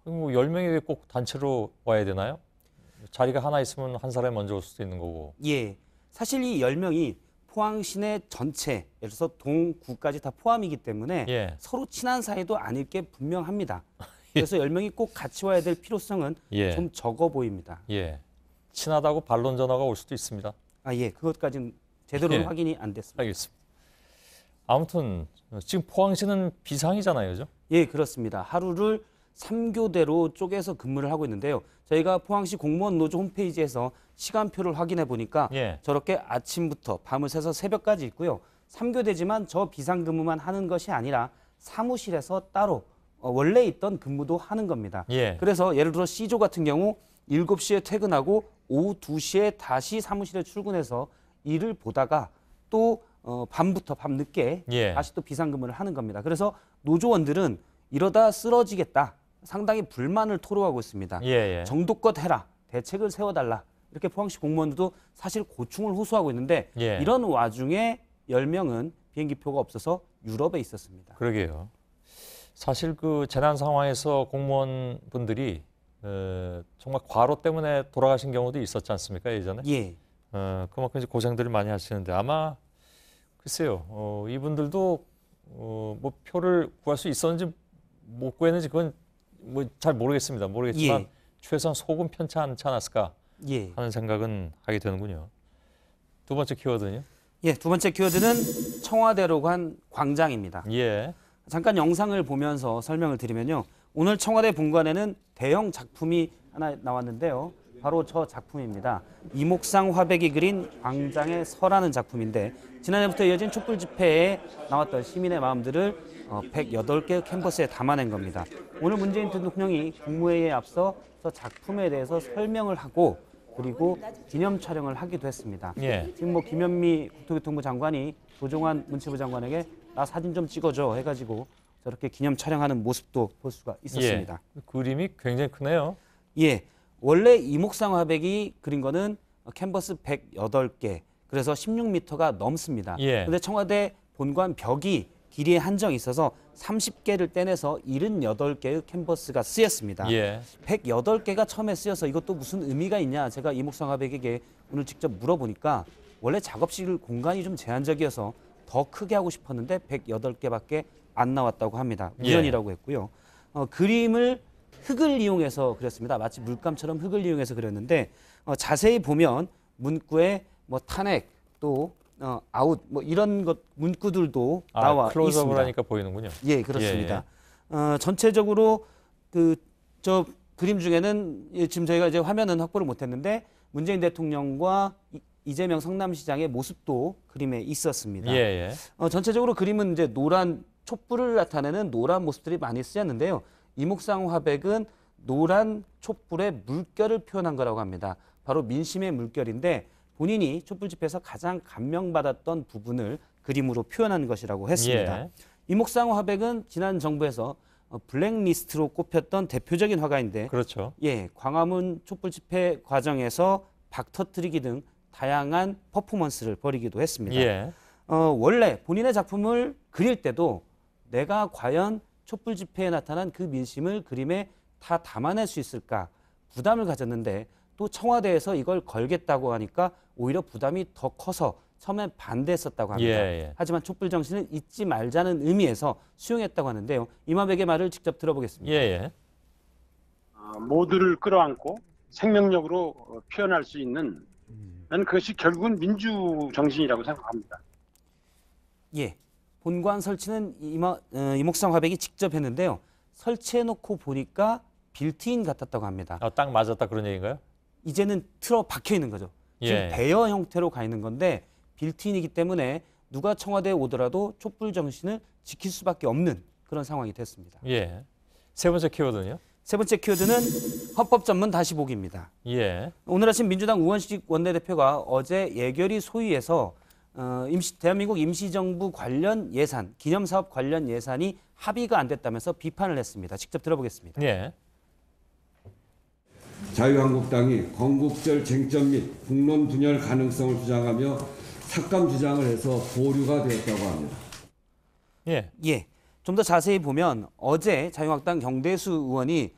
뭐 10명이 왜 꼭 단체로 와야 되나요? 자리가 하나 있으면 한 사람이 먼저 올 수도 있는 거고. 예. 사실 이 10명이 포항 시내 전체, 예를 들어서 동구까지 다 포함이기 때문에 예. 서로 친한 사이도 아닐 게 분명합니다. 그래서 10명이 꼭 같이 와야 될 필요성은 예. 좀 적어 보입니다. 예. 친하다고 반론 전화가 올 수도 있습니다. 아, 예. 그것까지는 제대로는 예. 확인이 안 됐습니다. 알겠습니다. 아무튼 지금 포항시는 비상이잖아요, 그죠? 예, 그렇습니다. 하루를 3교대로 쪼개서 근무를 하고 있는데요. 저희가 포항시 공무원 노조 홈페이지에서 시간표를 확인해 보니까 예. 저렇게 아침부터 밤을 새서 새벽까지 있고요. 3교대지만 저 비상근무만 하는 것이 아니라 사무실에서 따로 원래 있던 근무도 하는 겁니다. 예. 그래서 예를 들어 C조 같은 경우 7시에 퇴근하고 오후 2시에 다시 사무실에 출근해서 일을 보다가 또 밤부터 밤늦게 예. 다시 또 비상근무를 하는 겁니다. 그래서 노조원들은 이러다 쓰러지겠다. 상당히 불만을 토로하고 있습니다. 예. 정도껏 해라. 대책을 세워달라. 이렇게 포항시 공무원들도 사실 고충을 호소하고 있는데 예. 이런 와중에 10명은 비행기표가 없어서 유럽에 있었습니다. 그러게요. 사실 그 재난 상황에서 공무원분들이 정말 과로 때문에 돌아가신 경우도 있었지 않습니까, 예전에? 예. 그만큼 이제 고생들을 많이 하시는데 아마 글쎄요, 이분들도 뭐 표를 구할 수 있었는지 못 구했는지 그건 뭐 잘 모르겠습니다. 모르겠지만 예. 최소한 속은 편치 않지 않았을까 예. 하는 생각은 하게 되는군요. 두 번째 키워드는요? 예, 두 번째 키워드는 청와대로 간 광장입니다. 예. 잠깐 영상을 보면서 설명을 드리면요. 오늘 청와대 본관에는 대형 작품이 하나 나왔는데요. 바로 저 작품입니다. 이목상 화백이 그린 광장의 서라는 작품인데 지난해부터 이어진 촛불 집회에 나왔던 시민의 마음들을 108개 캔버스에 담아낸 겁니다. 오늘 문재인 대통령이 국무회의에 앞서 저 작품에 대해서 설명을 하고 그리고 기념 촬영을 하기도 했습니다. 예. 지금 뭐 김현미 국토교통부 장관이 조종환 문체부 장관에게 나 사진 좀 찍어줘 해가지고 저렇게 기념 촬영하는 모습도 볼 수가 있었습니다. 예. 그림이 굉장히 크네요. 예, 원래 이목상 화백이 그린 거는 캔버스 108개, 그래서 16m가 넘습니다. 예. 그런데 청와대 본관 벽이 길이에 한정이 있어서 30개를 떼내서 78개의 캔버스가 쓰였습니다. 예. 108개가 처음에 쓰여서 이것도 무슨 의미가 있냐 제가 이목상 화백에게 오늘 직접 물어보니까 원래 작업실 공간이 좀 제한적이어서 더 크게 하고 싶었는데 108개밖에 안 나왔다고 합니다. 우연이라고 했고요. 그림을 흙을 이용해서 그렸습니다. 마치 물감처럼 흙을 이용해서 그렸는데 자세히 보면 문구에 뭐 탄핵 또 아웃 뭐 이런 것 문구들도 나와 클로즈업을 있습니다. 하니까 보이는군요. 예, 그렇습니다. 전체적으로 저 그림 중에는 지금 저희가 이제 화면은 확보를 못했는데 문재인 대통령과 이재명 성남시장의 모습도 그림에 있었습니다. 예. 전체적으로 그림은 이제 노란 촛불을 나타내는 노란 모습들이 많이 쓰였는데요. 이목상 화백은 노란 촛불의 물결을 표현한 거라고 합니다. 바로 민심의 물결인데 본인이 촛불 집회에서 가장 감명받았던 부분을 그림으로 표현한 것이라고 했습니다. 예. 이목상 화백은 지난 정부에서 블랙리스트로 꼽혔던 대표적인 화가인데, 그렇죠. 예, 광화문 촛불 집회 과정에서 박 터뜨리기 등 다양한 퍼포먼스를 벌이기도 했습니다. 예. 원래 본인의 작품을 그릴 때도 내가 과연 촛불 집회에 나타난 그 민심을 그림에 다 담아낼 수 있을까 부담을 가졌는데 또 청와대에서 이걸 걸겠다고 하니까 오히려 부담이 더 커서 처음엔 반대했었다고 합니다. 예. 하지만 촛불 정신을 잊지 말자는 의미에서 수용했다고 하는데요. 이마백의 말을 직접 들어보겠습니다. 예. 모두를 끌어안고 생명력으로 표현할 수 있는 난 그것이 결국은 민주 정신이라고 생각합니다. 예, 본관 설치는 이목상 화백이 직접 했는데요. 설치해놓고 보니까 빌트인 같았다고 합니다. 딱 맞았다 그런 얘기인가요? 이제는 틀어 박혀 있는 거죠. 지금 예. 대여 형태로 가 있는 건데 빌트인이기 때문에 누가 청와대에 오더라도 촛불 정신을 지킬 수밖에 없는 그런 상황이 됐습니다. 예. 세 번째 키워드는요? 세 번째 키워드는 헌법 전문 다시 보기입니다. 예. 오늘 아침 민주당 우원식 원내대표가 어제 예결위 소위에서 대한민국 임시정부 관련 예산, 기념사업 관련 예산이 합의가 안 됐다면서 비판을 했습니다. 직접 들어보겠습니다. 예. 자유한국당이 건국절 쟁점 및 국론 분열 가능성을 주장하며 삭감 주장을 해서 보류가 되었다고 합니다. 예. 좀 더 자세히 보면 어제 자유한국당 경대수 의원이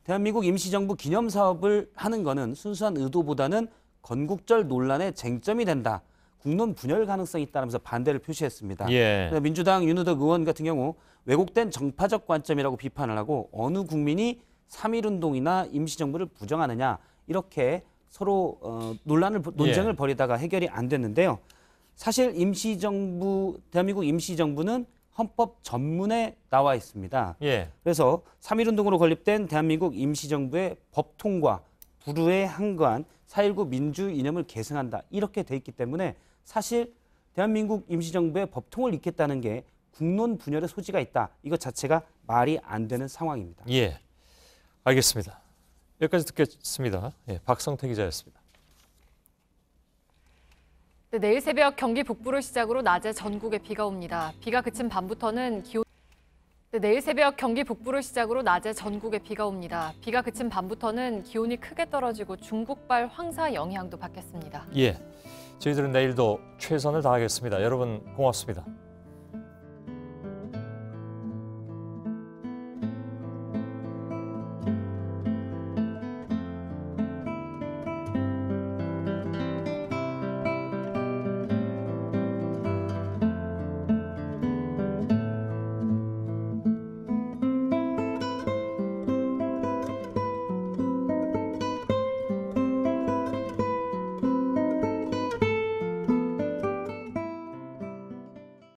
대한민국 임시정부 기념사업을 하는 거는 순수한 의도보다는 건국절 논란의 쟁점이 된다. 국론 분열 가능성이 있다면서 반대를 표시했습니다. 예. 민주당 윤우덕 의원 같은 경우 왜곡된 정파적 관점이라고 비판을 하고 어느 국민이 3.1운동이나 임시정부를 부정하느냐 이렇게 서로 논쟁을 벌이다가 해결이 안 됐는데요. 사실 대한민국 임시정부는 헌법 전문에 나와 있습니다. 예. 그래서 3.1운동으로 건립된 대한민국 임시정부의 법 통과, 불후에 한거한 4.19 민주 이념을 계승한다. 이렇게 돼 있기 때문에 사실 대한민국 임시정부의 법통을 잇겠다는 게 국론 분열의 소지가 있다. 이것 자체가 말이 안 되는 상황입니다. 예, 알겠습니다. 여기까지 듣겠습니다. 예, 박성태 기자였습니다. 네, 내일 새벽 경기 북부를 시작으로 낮에 전국에 비가 옵니다. 비가 그친 밤부터는 내일 새벽 경기 북부를 시작으로 낮에 전국에 비가 옵니다. 비가 그친 밤부터는 기온이 크게 떨어지고 중국발 황사 영향도 받겠습니다. 예, 저희들은 내일도 최선을 다하겠습니다. 여러분 고맙습니다.